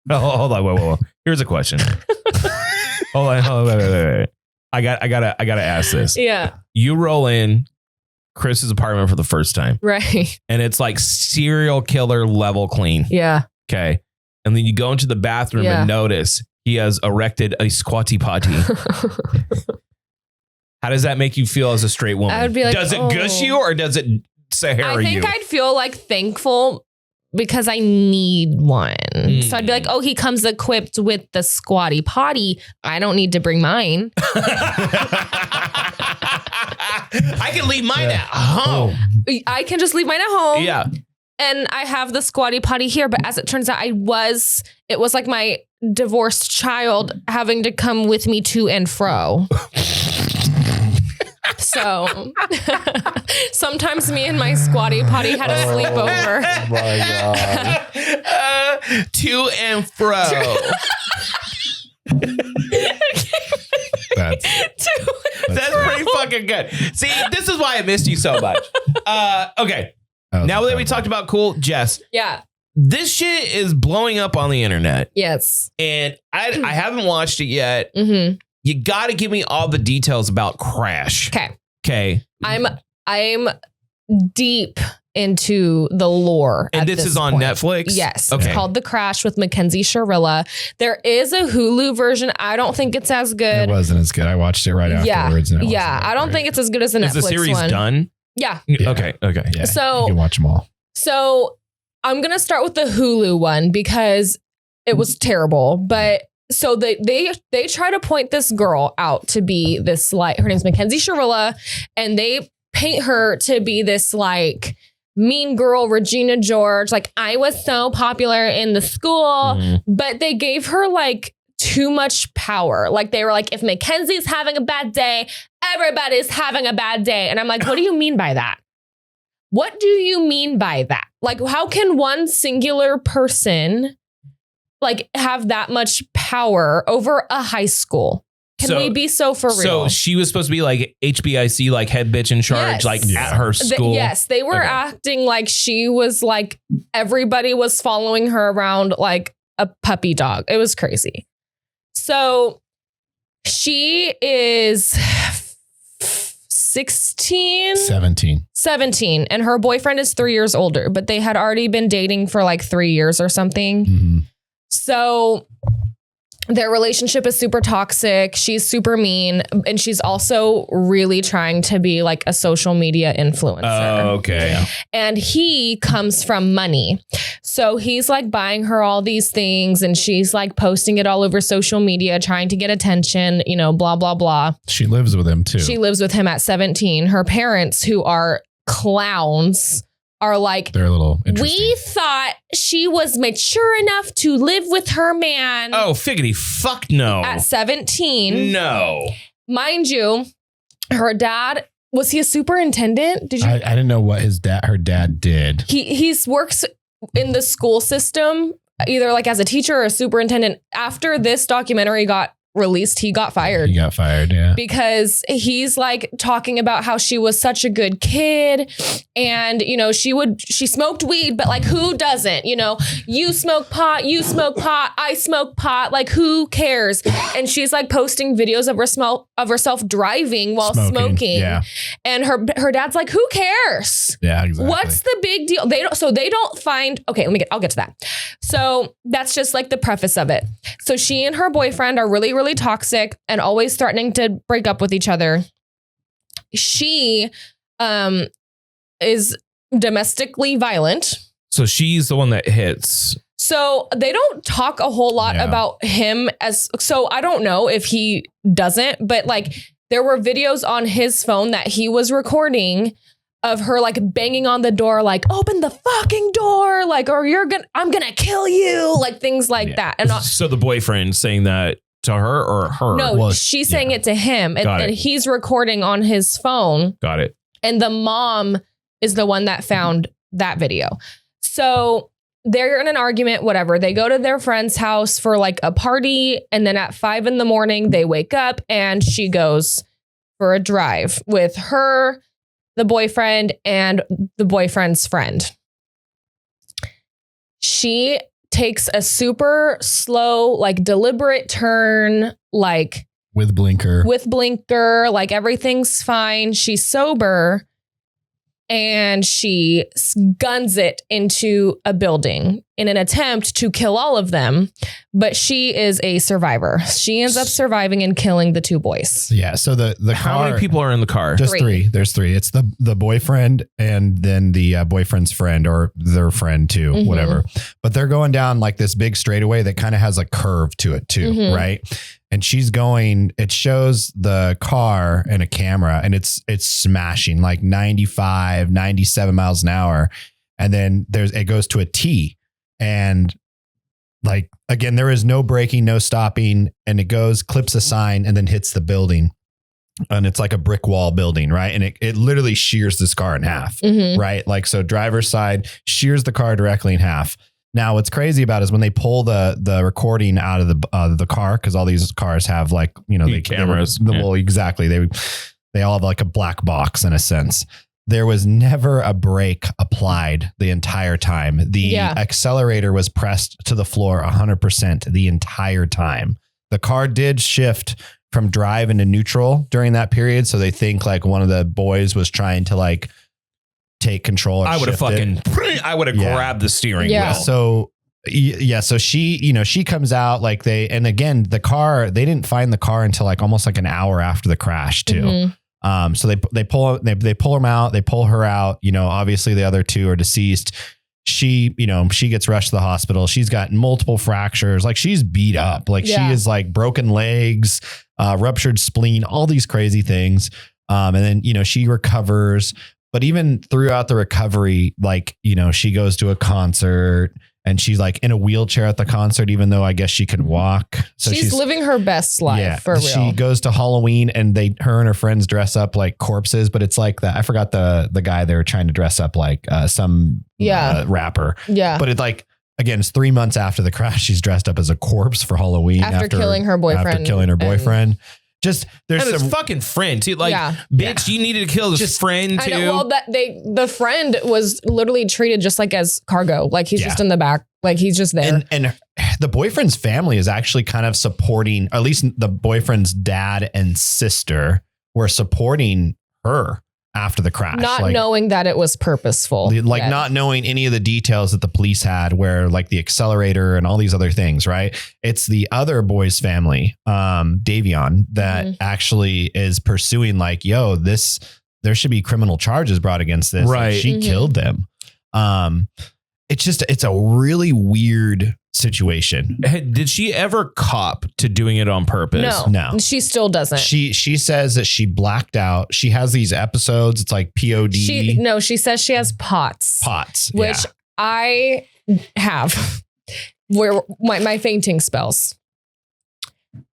Oh, hold on. Whoa. Here's a question. Hold on. Wait. I gotta ask this. Yeah. You roll in Chris's apartment for the first time. Right. And it's like serial killer level clean. Yeah. Okay. And then you go into the bathroom and notice he has erected a squatty potty. How does that make you feel as a straight woman? I would be like, does it gush you or does it Sahara you? I think I'd feel like thankful because I need one. So I'd be like, oh, he comes equipped with the squatty potty. I don't need to bring mine. I can leave mine at home. I can just leave mine at home. Yeah. And I have the squatty potty here, but as it turns out, it was like my divorced child having to come with me to and fro. So sometimes me and my squatty potty had a sleepover. Oh my God. To and fro. That's pretty fucking good. See, this is why I missed you so much. Okay. Now that we talked about cool, Jess. Yeah. This shit is blowing up on the internet. Yes. And I haven't watched it yet. Mm-hmm. You got to give me all the details about Crash. Okay. I'm deep into the lore. And this is on Netflix? Yes. Okay. It's called The Crash with Mackenzie Shirilla. There is a Hulu version. I don't think it's as good. It wasn't as good. I watched it right afterwards. And I don't think it's as good as the Netflix one. Is the series done? Yeah. Okay. Yeah, so you can watch them all. So I'm going to start with the Hulu one because it was terrible. But so they try to point this girl out to be this, like, her name's Mackenzie Shirilla, and they paint her to be this like mean girl, Regina George. Like, I was so popular in the school, but they gave her like too much power. Like, they were like, if Mackenzie's having a bad day, everybody's having a bad day. And I'm like, what do you mean by that? What do you mean by that? Like, how can one singular person like have that much power over a high school? Can we be so for real? So she was supposed to be like HBIC, like head bitch in charge, like at her school. Yes, they were acting like she was like, everybody was following her around like a puppy dog. It was crazy. So she is 17, and her boyfriend is 3 years older, but they had already been dating for like 3 years or something. Mm-hmm. So their relationship is super toxic. She's super mean, and she's also really trying to be like a social media influencer. Oh, okay. And he comes from money. So he's like buying her all these things, and she's like posting it all over social media, trying to get attention, you know, blah, blah, blah. She lives with him too. She lives with him at 17. Her parents, who are clowns, are like, they're a little interesting. We thought she was mature enough to live with her man. Oh, figgity fuck no. At 17. No. Mind you, her dad was he a superintendent? Did you? I didn't know what her dad did. He works in the school system, either like as a teacher or a superintendent. After this documentary got released, he got fired. He got fired, yeah. Because he's like talking about how she was such a good kid and, you know, she smoked weed, but like who doesn't, you know, you smoke pot, I smoke pot, like who cares? And she's like posting videos of herself driving while smoking. Yeah. And her dad's like, who cares? Yeah, exactly. What's the big deal? They don't find, okay, I'll get to that. So that's just like the preface of it. So she and her boyfriend are really, really toxic and always threatening to break up with each other. She is domestically violent. So she's the one that hits. So they don't talk a whole lot about him so I don't know if he doesn't, but like there were videos on his phone that he was recording of her like banging on the door, like open the fucking door, like, or I'm gonna kill you, like things like that. And so the boyfriend saying that to her or her? No, she's saying it to him and he's recording on his phone. Got it. And the mom is the one that found that video. So they're in an argument, whatever. They go to their friend's house for like a party. And then at 5 a.m, they wake up and she goes for a drive with her, the boyfriend, and the boyfriend's friend. She takes a super slow, like deliberate turn, like with blinker, like everything's fine. She's sober. And she guns it into a building in an attempt to kill all of them. But she is a survivor. She ends up surviving and killing the 2 boys. Yeah. So the how car, many people are in the car? Just 3. There's 3. It's the boyfriend and then the boyfriend's friend or their friend too, whatever. But they're going down like this big straightaway that kind of has a curve to it too, right? And she's going, it shows the car and a camera and it's smashing like 95, 97 miles an hour. And then it goes to a T and like, again, there is no braking, no stopping. And it clips a sign and then hits the building. And it's like a brick wall building, right? And it literally shears this car in half, right? Like, so driver's side shears the car directly in half. Now, what's crazy about it is when they pull the recording out of the car, because all these cars have like, you know, the cameras. Well, exactly. They all have like a black box in a sense. There was never a brake applied the entire time. The accelerator was pressed to the floor 100% the entire time. The car did shift from drive into neutral during that period. So they think like one of the boys was trying to like take control. I would have grabbed the steering wheel. So she comes out like and again, the car, they didn't find the car until like almost like an hour after the crash too. So they pull them out, they pull her out, you know, obviously the other 2 are deceased. She gets rushed to the hospital. She's got multiple fractures. Like she's beat up, like she is like broken legs, ruptured spleen, all these crazy things. And then, you know, she recovers. But even throughout the recovery, like, you know, she goes to a concert and she's like in a wheelchair at the concert, even though I guess she can walk. So she's living her best life for real. She goes to Halloween and her and her friends dress up like corpses, but it's like I forgot the guy they were trying to dress up like some rapper. Yeah. But it's like, again, it's 3 months after the crash. She's dressed up as a corpse for Halloween. After killing her boyfriend. Just there's and his fucking friend too. Like, bitch, you needed to kill his friend too. I know, well, the friend was literally treated just like as cargo. Like he's just in the back. Like he's just there. And the boyfriend's family is actually kind of supporting, or at least the boyfriend's dad and sister were supporting her after the crash. Not knowing that it was purposeful. Not knowing any of the details that the police had where like the accelerator and all these other things, right? It's the other boy's family, Davion, that actually is pursuing like, there should be criminal charges brought against this. Right. Like, she killed them. It's a really weird situation. Did she ever cop to doing it on purpose? No. She still doesn't. She says that she blacked out. She has these episodes. It's like POD. She says she has POTS. Which I have. Where my fainting spells.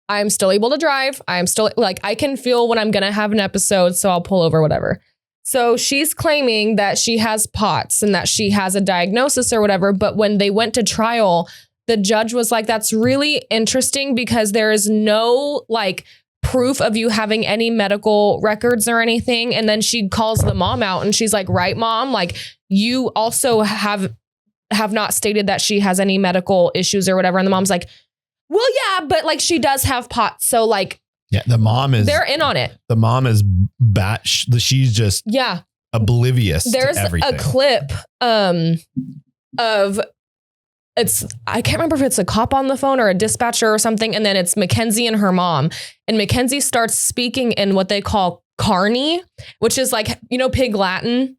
I'm still able to drive. I'm still like, I can feel when I'm going to have an episode. So I'll pull over, whatever. So she's claiming that she has POTS and that she has a diagnosis or whatever. But when they went to trial, the judge was like, that's really interesting because there is no like proof of you having any medical records or anything. And then she calls the mom out and she's like, right, mom, like you also have not stated that she has any medical issues or whatever. And the mom's like, well, yeah, but like she does have POTS. So like, yeah, the mom is, they're in on it. The mom is she's just oblivious There's to everything. a clip of I can't remember if it's a cop on the phone or a dispatcher or something. And then it's Mackenzie and her mom. And Mackenzie starts speaking in what they call Carney, which is like, pig Latin.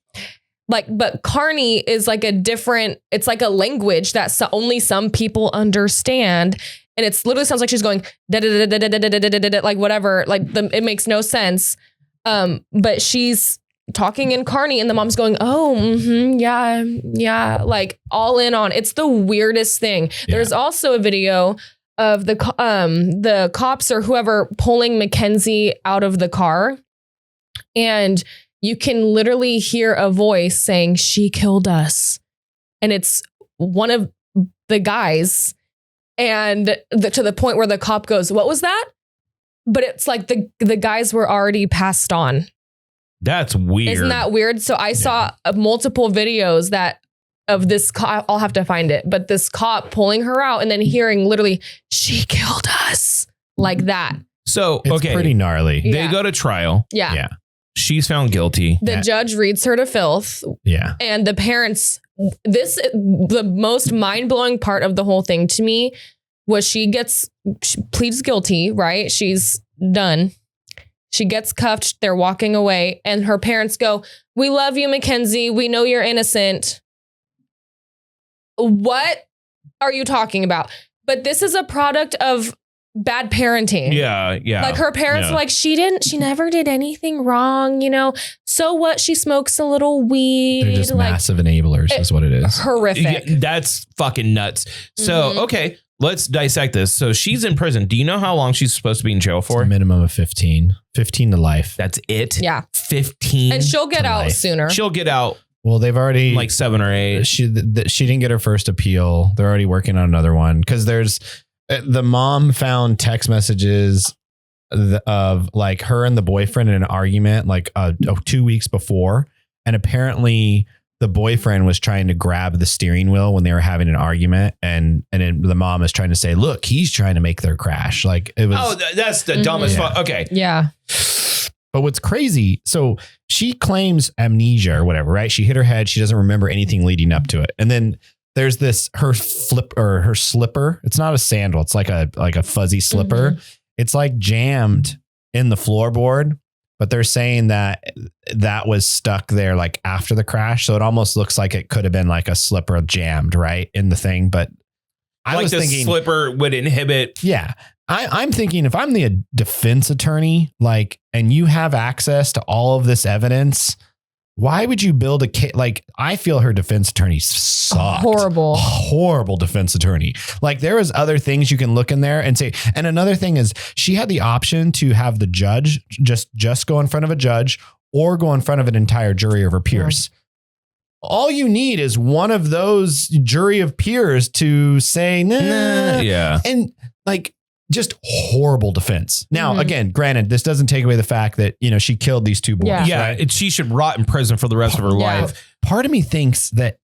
Like, but Carney is like it's like a language that only some people understand. And it's literally sounds like she's going like whatever, like it makes no sense. But she's talking in Carney and the mom's going, oh, yeah, like all in on. It's the weirdest thing. Yeah. There's also a video of the cops or whoever pulling Mackenzie out of the car. And you can literally hear a voice saying, she killed us. And it's one of the guys. And to the point where the cop goes, what was that? But it's like the guys were already passed on. That's weird. Isn't that weird? So I saw multiple videos of this cop. I'll have to find it. But this cop pulling her out and then hearing literally, she killed us like that. So, it's pretty gnarly. They go to trial. Yeah. She's found guilty. The judge reads her to filth. Yeah. And the parents, the most mind-blowing part of the whole thing to me was she pleads guilty, right? She's done. She gets cuffed. They're walking away. And her parents go, we love you, Mackenzie. We know you're innocent. What are you talking about? But this is a product of bad parenting. Yeah. Like her parents were like, she never did anything wrong, So what? She smokes a little weed. They're just like, massive enablers is what it is. Horrific. Yeah, that's fucking nuts. So, okay, let's dissect this. So she's in prison. Do you know how long she's supposed to be in jail for? It's a minimum of 15 to life. That's it? Yeah. 15. And she'll get out sooner. She'll get out. Well, they've already like 7 or 8. She didn't get her first appeal. They're already working on another one because the mom found text messages of like her and the boyfriend in an argument like 2 weeks before. And apparently the boyfriend was trying to grab the steering wheel when they were having an argument. And the mom is trying to say, look, he's trying to make their crash. Like it was. Oh, that's the dumbest fuck. Okay. Yeah. But what's crazy, so she claims amnesia or whatever, right? She hit her head. She doesn't remember anything leading up to it. And then there's her slipper. It's not a sandal. It's like a fuzzy slipper. Mm-hmm. It's like jammed in the floorboard, but they're saying that was stuck there like after the crash. So it almost looks like it could have been like a slipper jammed right in the thing. But I was thinking slipper would inhibit. Yeah. I'm thinking if I'm the defense attorney, like, and you have access to all of this evidence, why would you build a case? Like, I feel her defense attorney sucked. Horrible defense attorney. Like there was other things you can look in there and say. And another thing is she had the option to have the judge just go in front of a judge or go in front of an entire jury of her peers. Yeah. All you need is one of those jury of peers to say, nah. Yeah. And like, just horrible defense. Now, again, granted, this doesn't take away the fact that, she killed these 2 boys. Yeah. Right? She should rot in prison for the rest of her life. Part of me thinks that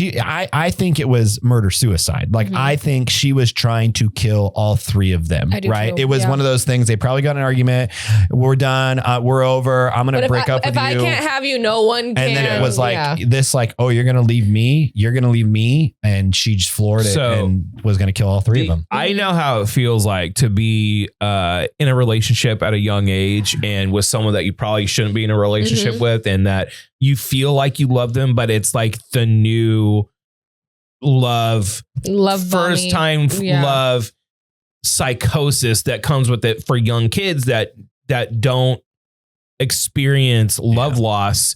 I think it was murder-suicide. Like, I think she was trying to kill all 3 of them, right? Too. It was one of those things. They probably got in an argument. We're done. We're over. I'm going to break up with you. If I can't have you, no one can. And then it was like, oh, you're going to leave me. You're going to leave me. And she just floored it and was going to kill all 3 of them. I know how it feels like to be in a relationship at a young age and with someone that you probably shouldn't be in a relationship with, and that you feel like you love them, but it's like the new love first time love psychosis that comes with it for young kids that don't experience love loss,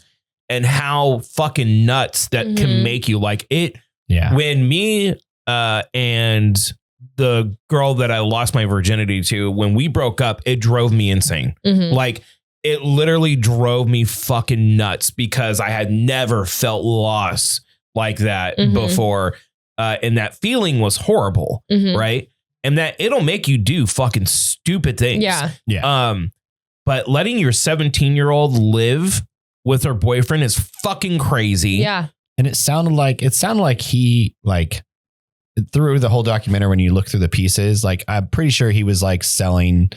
and how fucking nuts that can make you. Like it when me and the girl that I lost my virginity to, when we broke up, it drove me insane. Like, it literally drove me fucking nuts because I had never felt loss like that before. And that feeling was horrible. Right. And that it'll make you do fucking stupid things. Yeah. But letting your 17-year-old live with her boyfriend is fucking crazy. Yeah. And it sounded like he, like, through the whole documentary, when you look through the pieces, like, I'm pretty sure he was like selling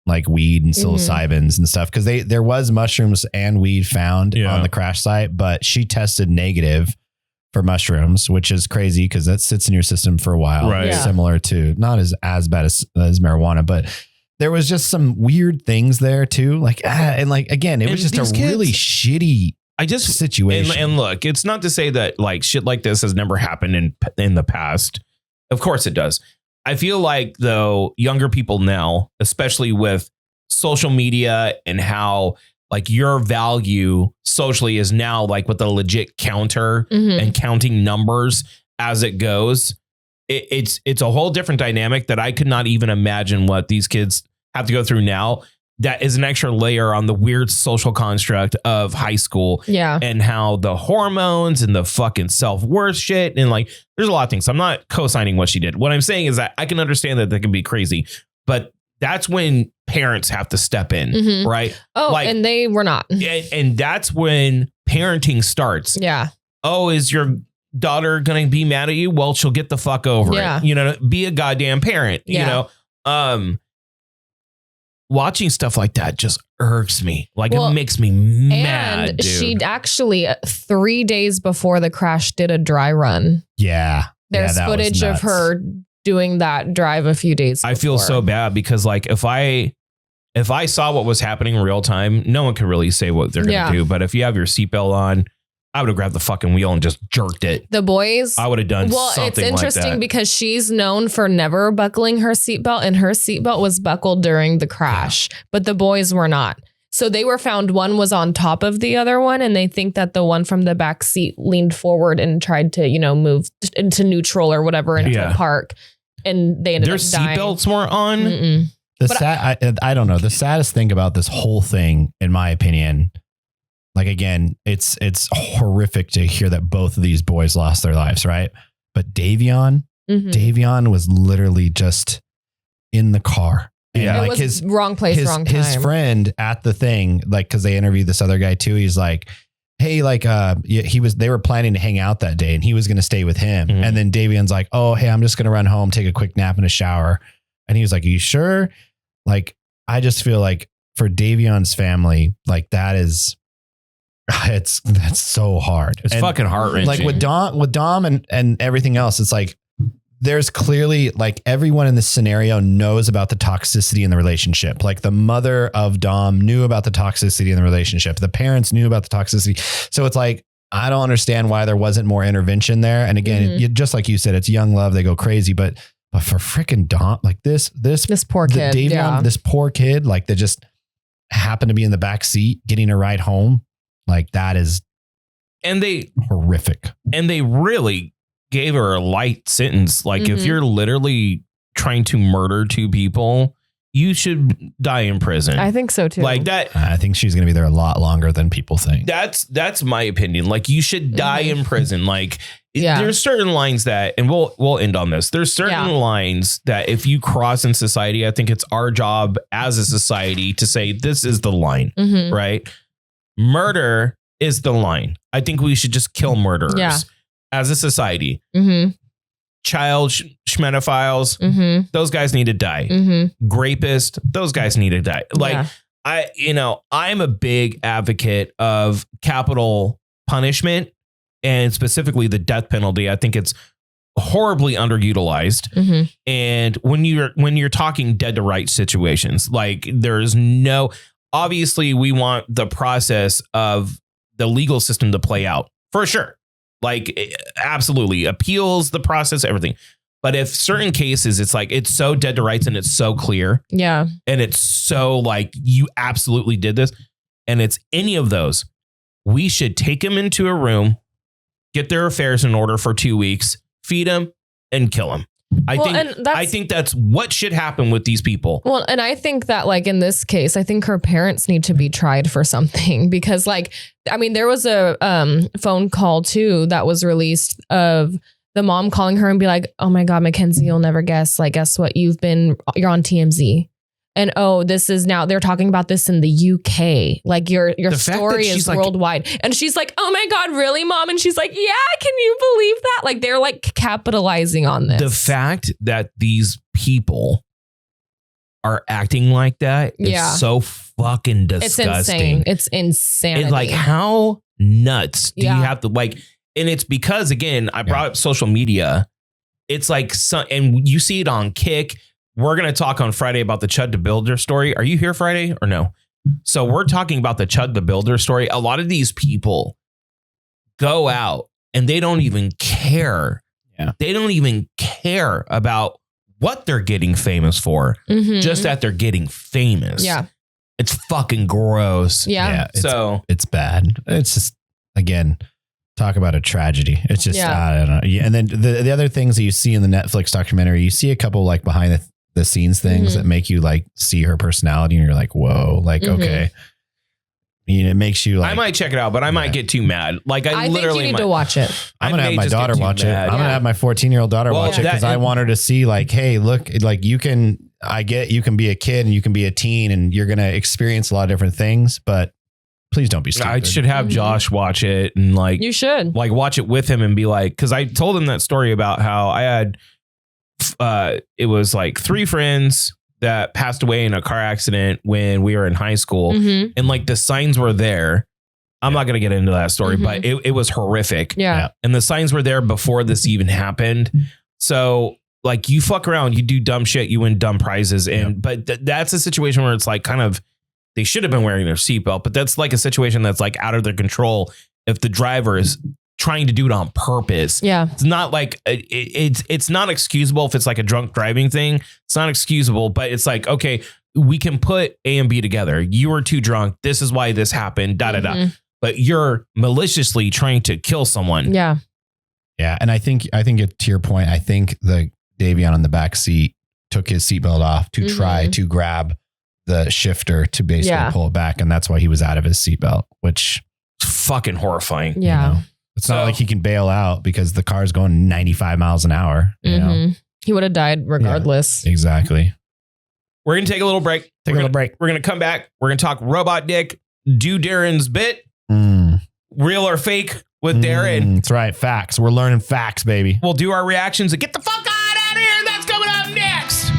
like weed and psilocybins and stuff. Cause there was mushrooms and weed found on the crash site, but she tested negative for mushrooms, which is crazy because that sits in your system for a while. Right. Yeah. Similar to, not as bad as marijuana, but there was just some weird things there too. Like, and like, again, it was just a really shitty situation. And look, it's not to say that like shit like this has never happened in the past. Of course it does. I feel like, though, younger people now, especially with social media and how like your value socially is now like with a legit counter and counting numbers as it goes. It's a whole different dynamic that I could not even imagine what these kids have to go through now. That is an extra layer on the weird social construct of high school. Yeah. And how the hormones and the fucking self-worth shit. And like, there's a lot of things. I'm not co-signing what she did. What I'm saying is that I can understand that can be crazy, but that's when parents have to step in. Right. Oh, like, and they were not. And that's when parenting starts. Yeah. Oh, is your daughter going to be mad at you? Well, she'll get the fuck over it. You know, be a goddamn parent, you know? Watching stuff like that just irks me. Like, it makes me mad, And dude. she actually 3 days before the crash did a dry run. Yeah. There's footage of her doing that drive a few days before. I feel so bad because like if I saw what was happening in real time, no one could really say what they're going to do. But if you have your seatbelt on, I would have grabbed the fucking wheel and just jerked it. The boys, I would have done something like that. It's interesting because she's known for never buckling her seatbelt, and her seatbelt was buckled during the crash, but the boys were not. So they were found, one was on top of the other one, and they think that the one from the back seat leaned forward and tried to, you know, move into neutral or whatever into a park, and they ended up dying. Their seatbelts weren't on? I don't know. The saddest thing about this whole thing, in my opinion, like, again, it's horrific to hear that both of these boys lost their lives, right? But Davion was literally just in the car. And it like was his wrong place, wrong time. His friend at the thing, like, because they interviewed this other guy too. He's like, hey, like, they were planning to hang out that day, and he was going to stay with him. And then Davion's like, oh, hey, I'm just going to run home, take a quick nap and a shower. And he was like, are you sure? Like, I just feel like for Davion's family, like, that's so hard. It's fucking heart-wrenching. Like with Dom and everything else, it's like, there's clearly, like, everyone in this scenario knows about the toxicity in the relationship. Like, the mother of Dom knew about the toxicity in the relationship. The parents knew about the toxicity. So it's like, I don't understand why there wasn't more intervention there. And again, just like you said, it's young love. They go crazy, but for freaking Dom, like this poor kid, this poor kid, like, that just happened to be in the back seat getting a ride home. Like, that is horrific. And they really gave her a light sentence. Like, if you're literally trying to murder two people, you should die in prison. I think so too. Like that. I think she's going to be there a lot longer than people think. That's my opinion. Like, you should die in prison. Like, there's certain lines that, and we'll end on this. There's certain lines that if you cross in society, I think it's our job as a society to say, this is the line, right? Murder is the line. I think we should just kill murderers as a society. Child schmenophiles, those guys need to die. Grapists, those guys need to die. Like, I'm a big advocate of capital punishment, and specifically the death penalty. I think it's horribly underutilized. And when you're talking dead to rights situations, like, there's no, obviously we want the process of the legal system to play out for sure. Like, absolutely appeals, the process, everything. But if certain cases, it's like, it's so dead to rights and it's so clear. Yeah. And it's so like, you absolutely did this. And it's any of those, we should take them into a room, get their affairs in order for 2 weeks, feed them and kill them. I think that's what should happen with these people. Well, and I think that like in this case, I think her parents need to be tried for something because like, I mean, there was a phone call too that was released of the mom calling her and be like, oh my God, Mackenzie, you'll never guess. Like, guess what? You're on TMZ. And this is now they're talking about this in the UK. Like your story is worldwide. And she's like, oh my God, really, mom? And she's like, yeah, can you believe that? Like they're like capitalizing on this. The fact that these people are acting like that is so fucking disgusting. It's insanity. It's like, how nuts do you have to like, and it's because again, I brought up social media. It's like, and you see it on Kick. We're going to talk on Friday about the Chud the Builder story. Are you here Friday or no? So we're talking about the Chud the Builder story. A lot of these people go out and they don't even care. Yeah. They don't even care about what they're getting famous for. Mm-hmm. Just that they're getting famous. Yeah. It's fucking gross. Yeah. It's bad. It's just, again, talk about a tragedy. It's just, I don't know. Yeah. And then the other things that you see in the Netflix documentary, you see a couple like behind the scenes things that make you like see her personality and you're like, whoa, like, okay. You know, it makes you like, I might check it out, but I might get too mad. Like I literally think you need to watch it. I'm going to have my daughter watch it. I'm going to have my 14-year-old daughter watch it because I want her to see like, hey, look, like you can be a kid and you can be a teen and you're going to experience a lot of different things, but please don't be stupid. I should have Josh watch it and like, you should like watch it with him and be like, cause I told him that story about how I had, it was like 3 friends that passed away in a car accident when we were in high school. Mm-hmm. And like the signs were there. I'm not going to get into that story, but it was horrific. Yeah. And the signs were there before this even happened. So like you fuck around, you do dumb shit, you win dumb prizes. And, but that's a situation where it's like kind of, they should have been wearing their seatbelt, but that's like a situation that's like out of their control. If the driver is trying to do it on purpose. Yeah. It's not like it's not excusable if it's like a drunk driving thing. It's not excusable, but it's like, okay, we can put A and B together. You were too drunk. This is why this happened. Da, da, da. But you're maliciously trying to kill someone. Yeah. Yeah. And I think to your point, I think the Davion on the back seat took his seatbelt off to try to grab the shifter to basically pull it back. And that's why he was out of his seatbelt, which is fucking horrifying. Yeah. You know? It's not like he can bail out because the car's going 95 miles an hour. You know? He would have died regardless. Yeah, exactly. We're going to take a little break. We're going to come back. We're going to talk robot dick, do Darren's bit, real or fake with Darren. That's right. Facts. We're learning facts, baby. We'll do our reactions and get the fuck out of here. That's coming up next.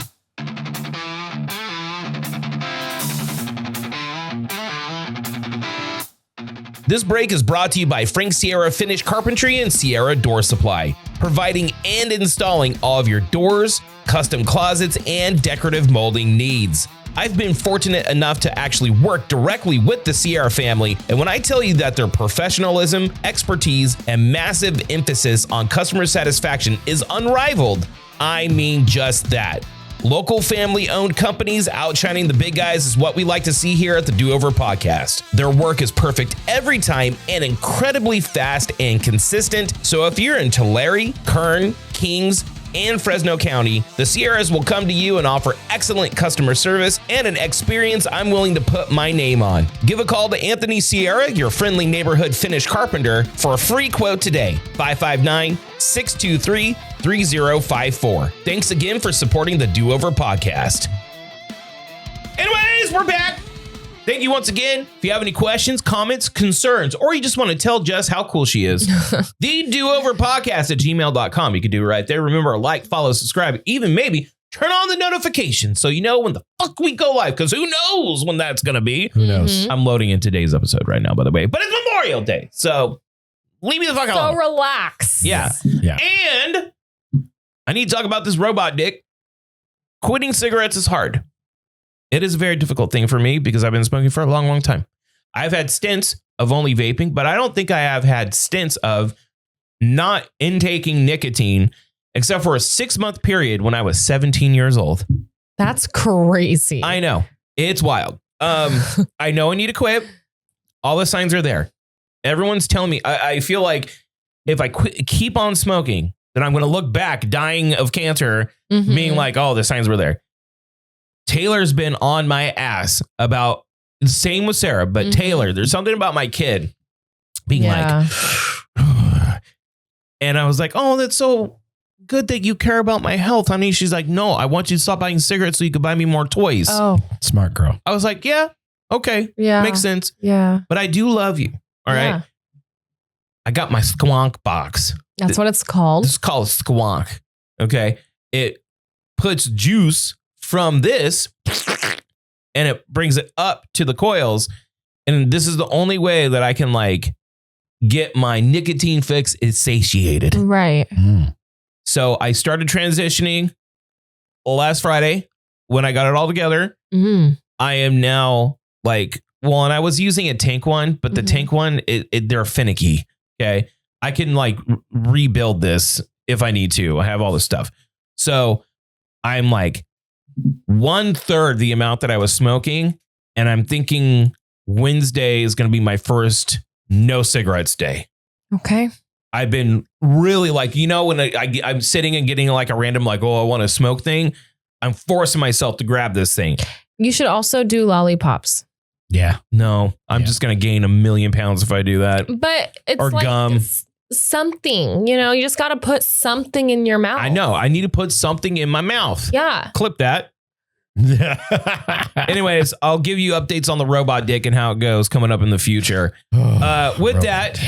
This break is brought to you by Frank Sierra Finish Carpentry and Sierra Door Supply, providing and installing all of your doors, custom closets, and decorative molding needs. I've been fortunate enough to actually work directly with the Sierra family, and when I tell you that their professionalism, expertise, and massive emphasis on customer satisfaction is unrivaled, I mean just that. Local family-owned companies outshining the big guys is what we like to see here at the Do Over Podcast. Their work is perfect every time and incredibly fast and consistent. So if you're in Tulare, Kern, Kings, and Fresno County, the Sierras will come to you and offer excellent customer service and an experience I'm willing to put my name on. Give a call to Anthony Sierra, your friendly neighborhood finish carpenter, for a free quote today. 559-623-3054. Thanks again for supporting the Do Over Podcast. Anyways, we're back. Thank you once again. If you have any questions, comments, concerns, or you just want to tell Jess how cool she is, the dooverpodcast@gmail.com. You can do it right there. Remember, like, follow, subscribe, even maybe turn on the notifications so you know when the fuck we go live, because who knows when that's going to be. Who knows? I'm loading in today's episode right now, by the way, but it's Memorial Day, so leave me the fuck alone. So relax. Yeah. And I need to talk about this robot dick. Quitting cigarettes is hard. It is a very difficult thing for me because I've been smoking for a long, long time. I've had stints of only vaping, but I don't think I have had stints of not intaking nicotine except for a 6-month period when I was 17 years old. That's crazy. I know. It's wild. I know I need to quit. All the signs are there. Everyone's telling me, I feel like if I keep on smoking, then I'm going to look back dying of cancer, being like, oh, the signs were there. Taylor's been on my ass about the same with Sarah, but Taylor, there's something about my kid being like, and I was like, oh, that's so good that you care about my health, honey. She's like, no, I want you to stop buying cigarettes so you can buy me more toys. Oh, smart girl. I was like, yeah, okay. Yeah. Makes sense. Yeah. But I do love you. All right. I got my squonk box. That's what it's called. It's called squonk. Okay. It puts juice from this and it brings it up to the coils. And this is the only way that I can like get my nicotine fix is satiated. Right. So I started transitioning last Friday when I got it all together. I am now like, well, and I was using a tank one, but the tank one, they're finicky. Okay. I can like rebuild this if I need to. I have all this stuff. So I'm like 1/3 the amount that I was smoking. And I'm thinking Wednesday is going to be my first no cigarettes day. Okay. I've been really like, you know, when I'm sitting and getting like a random, like, oh, I want a smoke thing. I'm forcing myself to grab this thing. You should also do lollipops. Yeah. No, I'm just going to gain 1,000,000 pounds if I do that. But it's or like gum. Something, you know, you just got to put something in your mouth. I know. I need to put something in my mouth. Yeah. Clip that. Anyways, I'll give you updates on the robot dick and how it goes coming up in the future. With that,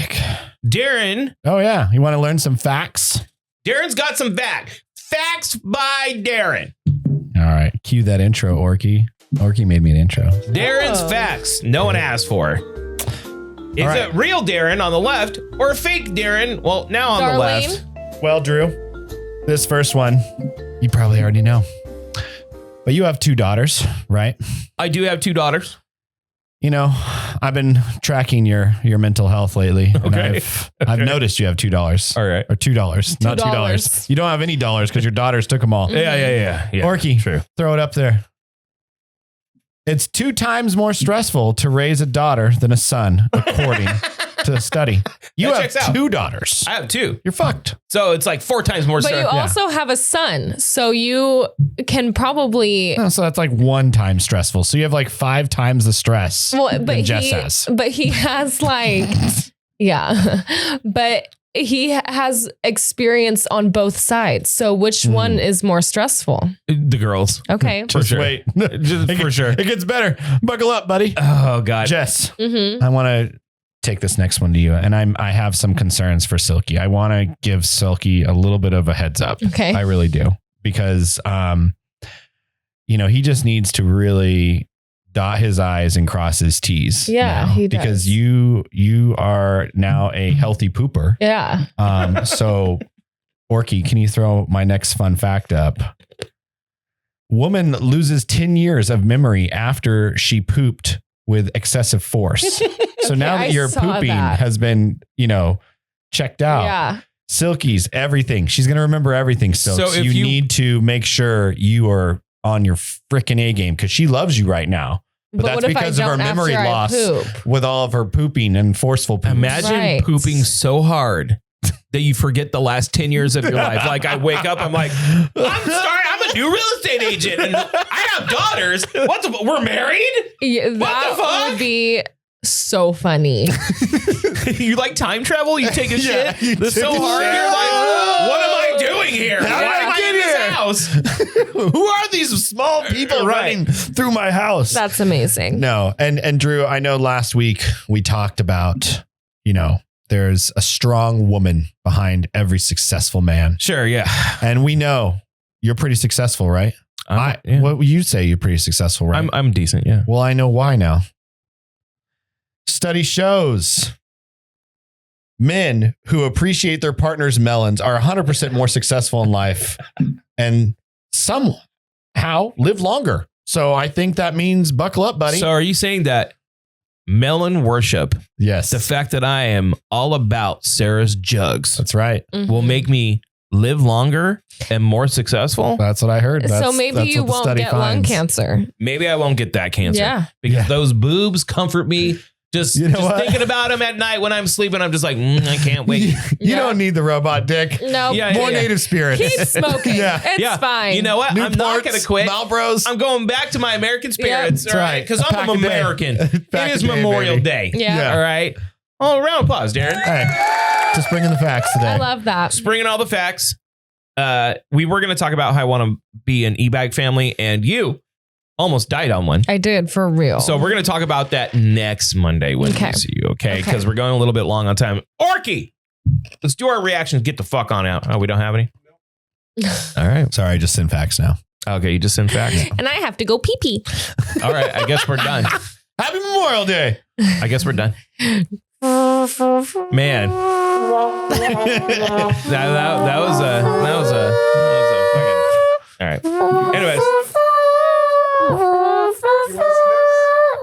Darren. Oh, yeah. You want to learn some facts? Darren's got some facts by Darren. All right. Cue that intro, Orky. Orky made me an intro. Darren's facts no one asked for. Is it real Darren on the left or fake Darren? Well, now on the left. Well, Drew, this first one, you probably already know. But you have 2 daughters, right? I do have 2 daughters. You know, I've been tracking your mental health lately. And I've noticed you have $2. All right. Or $2, not $2. You don't have any dollars because your daughters took them all. Yeah. Orky, true. Throw it up there. It's 2 times more stressful to raise a daughter than a son, according to the study. You have 2 daughters. I have 2. You're fucked. So it's like 4 times more. But you also have a son, so you can probably. Oh, so that's like 1 time stressful. So you have like 5 times the stress. Well, but Jess has. But he has like, yeah, but he has experience on both sides. So which one is more stressful? The girls. Okay. Just wait. For sure. It gets better. Buckle up, buddy. Oh God. Jess, I want to take this next one to you. And I have some concerns for Silky. I want to give Silky a little bit of a heads up. Okay. I really do. Because, you know, he just needs to really dot his I's and cross his T's. Yeah, he does. Because you are now a healthy pooper. Yeah. So, Orky, can you throw my next fun fact up? Woman loses 10 years of memory after she pooped with excessive force. So now that your pooping has been, you know, checked out. Yeah. Silky's everything. She's going to remember everything still. So you need to make sure you are on your freaking A game because she loves you right now. But that's because of her memory loss with all of her pooping and forceful poop. Imagine pooping so hard that you forget the last 10 years of your life. Like I wake up, I'm like, I'm a new real estate agent and I have daughters. We're married? Yeah, what the fuck? Would be so funny. You like time travel? You take a shit this so hard. You're like, what am I doing here? How did I get in this house? Who are these small people running through my house? That's amazing. No. And Drew, I know last week we talked about, you know, there's a strong woman behind every successful man. Sure. Yeah. And we know you're pretty successful, right? What would you say? You're pretty successful, right? I'm decent. Yeah. Well, I know why now. Study shows men who appreciate their partner's melons are 100% more successful in life and somehow live longer. So I think that means buckle up, buddy. So are you saying that melon worship? Yes. The fact that I am all about Sarah's jugs. That's right. Will make me live longer and more successful. That's what I heard. So maybe you won't get lung cancer. Maybe I won't get that cancer. Yeah. Because those boobs comfort me Just what? thinking about him at night when I'm sleeping, I'm just like, I can't wait. You don't need the robot dick. No. More native spirits. Keep smoking. It's fine. You know what? I'm not going to quit. Malbros. I'm going back to my American spirits. That's all right. Because I'm an American. It is Memorial Day. Yeah. All right. Oh, round of applause, Darren. Hey, just bringing the facts today. I love that. Just bringing all the facts. We were going to talk about how I want to be an e-bag family, and you almost died on one. I did, for real. So we're going to talk about that next Monday when we see you, okay? Because we're going a little bit long on time. Orky, let's do our reactions. Get the fuck on out. Oh, we don't have any? All right. Sorry, I just send facts now. Okay, you just send facts. And I have to go pee-pee. All right, I guess we're done. Happy Memorial Day. I guess we're done. Man. that was a fucking... All right. Anyways.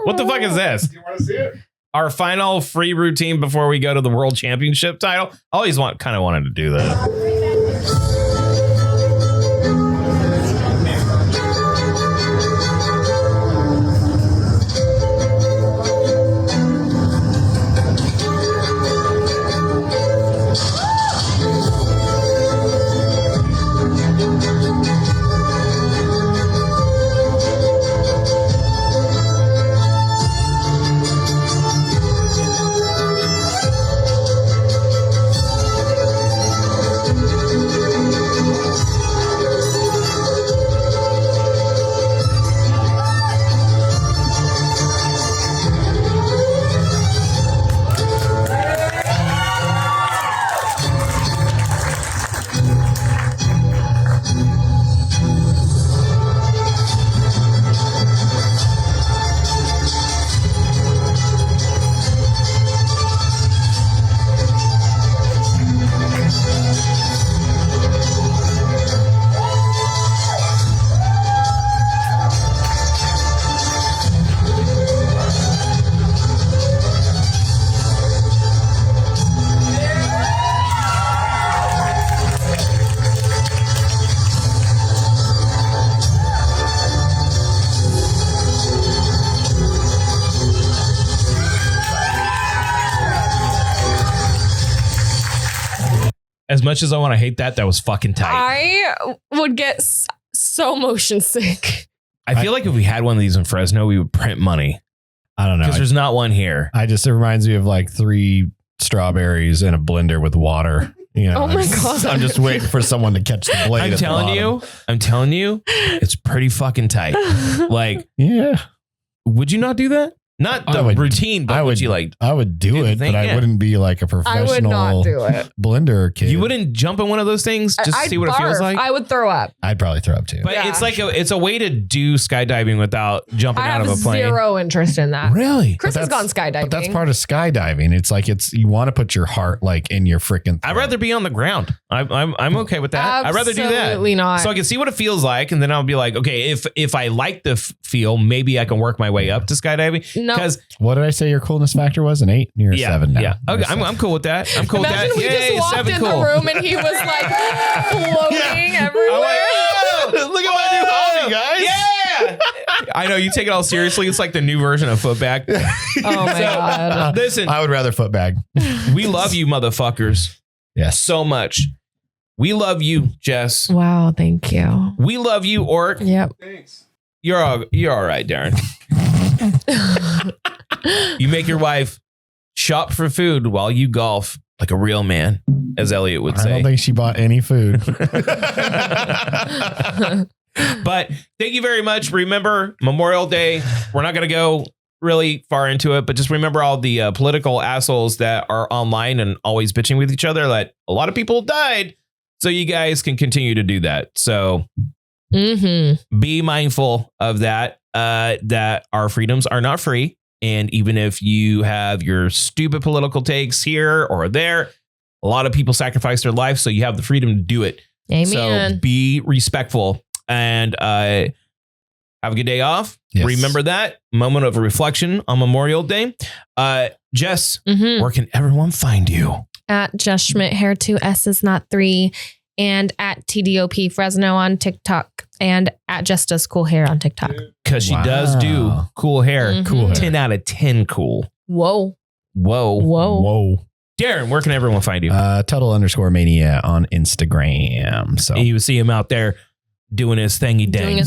What the fuck is this? Do you want to see it? Our final free routine before we go to the world championship title. I always kind of wanted to do that. As much as I want to hate that was fucking tight. I would get so motion sick. I feel like if we had one of these in Fresno, we would print money. I don't know. Because there's not one here. It reminds me of like 3 strawberries in a blender with water. You know, Oh my God. I'm just waiting for someone to catch the blade. I'm telling you, it's pretty fucking tight. Like, yeah. Would you not do that? Not the routine, but would you like? I would do it, thing? but I wouldn't be like a professional I would not do it. blender kid. You wouldn't jump in one of those things just to I'd see what it feels barf. like? I would throw up. I'd probably throw up too. But Yeah. it's a way to do skydiving without jumping I out have of a plane. zero interest in that. Really? Chris has gone But skydiving. that's part of skydiving. It's like you want to put your heart like in your freaking. I'd rather be on the ground. I'm okay with that. I'd rather do that. Absolutely not. So I can see what it feels like, and then I'll be like, okay, if I like the feel, maybe I can work my way up to skydiving. No. Because What did I say your coolness factor was? An 8? You're a 7 now. yeah. Okay, You're a I'm cool with that. I'm cool Imagine with we that. just walked 7 in cool. the room and he was like floating everywhere. I'm like, "Oh, Look at my new hobby, guys." Yeah. I know you take it all seriously. It's like the new version of footbag. Oh my God. Listen, I would rather footbag. we love you, motherfuckers, Yes. so much. We love you, Jess. Wow, thank you. We love you, Orc. Yep. Thanks. You're all right, Darren. You make your wife shop for food while you golf like a real man, as Elliott would I say. don't think she bought any food. But thank you very much. Remember, Memorial Day. We're not going to go really far into it, but just remember all the political assholes that are online and always bitching with each other. That a lot of people died, so you guys can continue to do that. So be mindful of that. That our freedoms are not free, and even if you have your stupid political takes here or there, a lot of people sacrifice their life, so you have the freedom to do it. Amen. So be respectful and have a good day off. Yes. Remember that moment of reflection on Memorial Day. Jess, where can everyone find you? At Jess Schmidt, hair 2 S's, not 3. And at TDOP Fresno on TikTok. And at Jess Does Cool Hair on TikTok. Because she does do cool hair. Mhm. Cool hair. 10 out of 10 cool. Whoa. Darren, where can everyone find you? Tuttle_mania on Instagram. So you see him out there doing his thingy dang.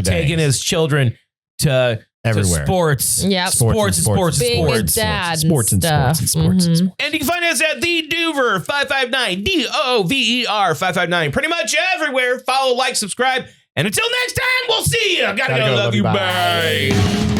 Taking his children to everywhere. Sports. Yep. Sports. Being a dad. Sports. And you can find us at the Doover 559, DOOVER 559. Pretty much everywhere. Follow, like, subscribe. And until next time, we'll see you. Gotta go. Love you. Bye.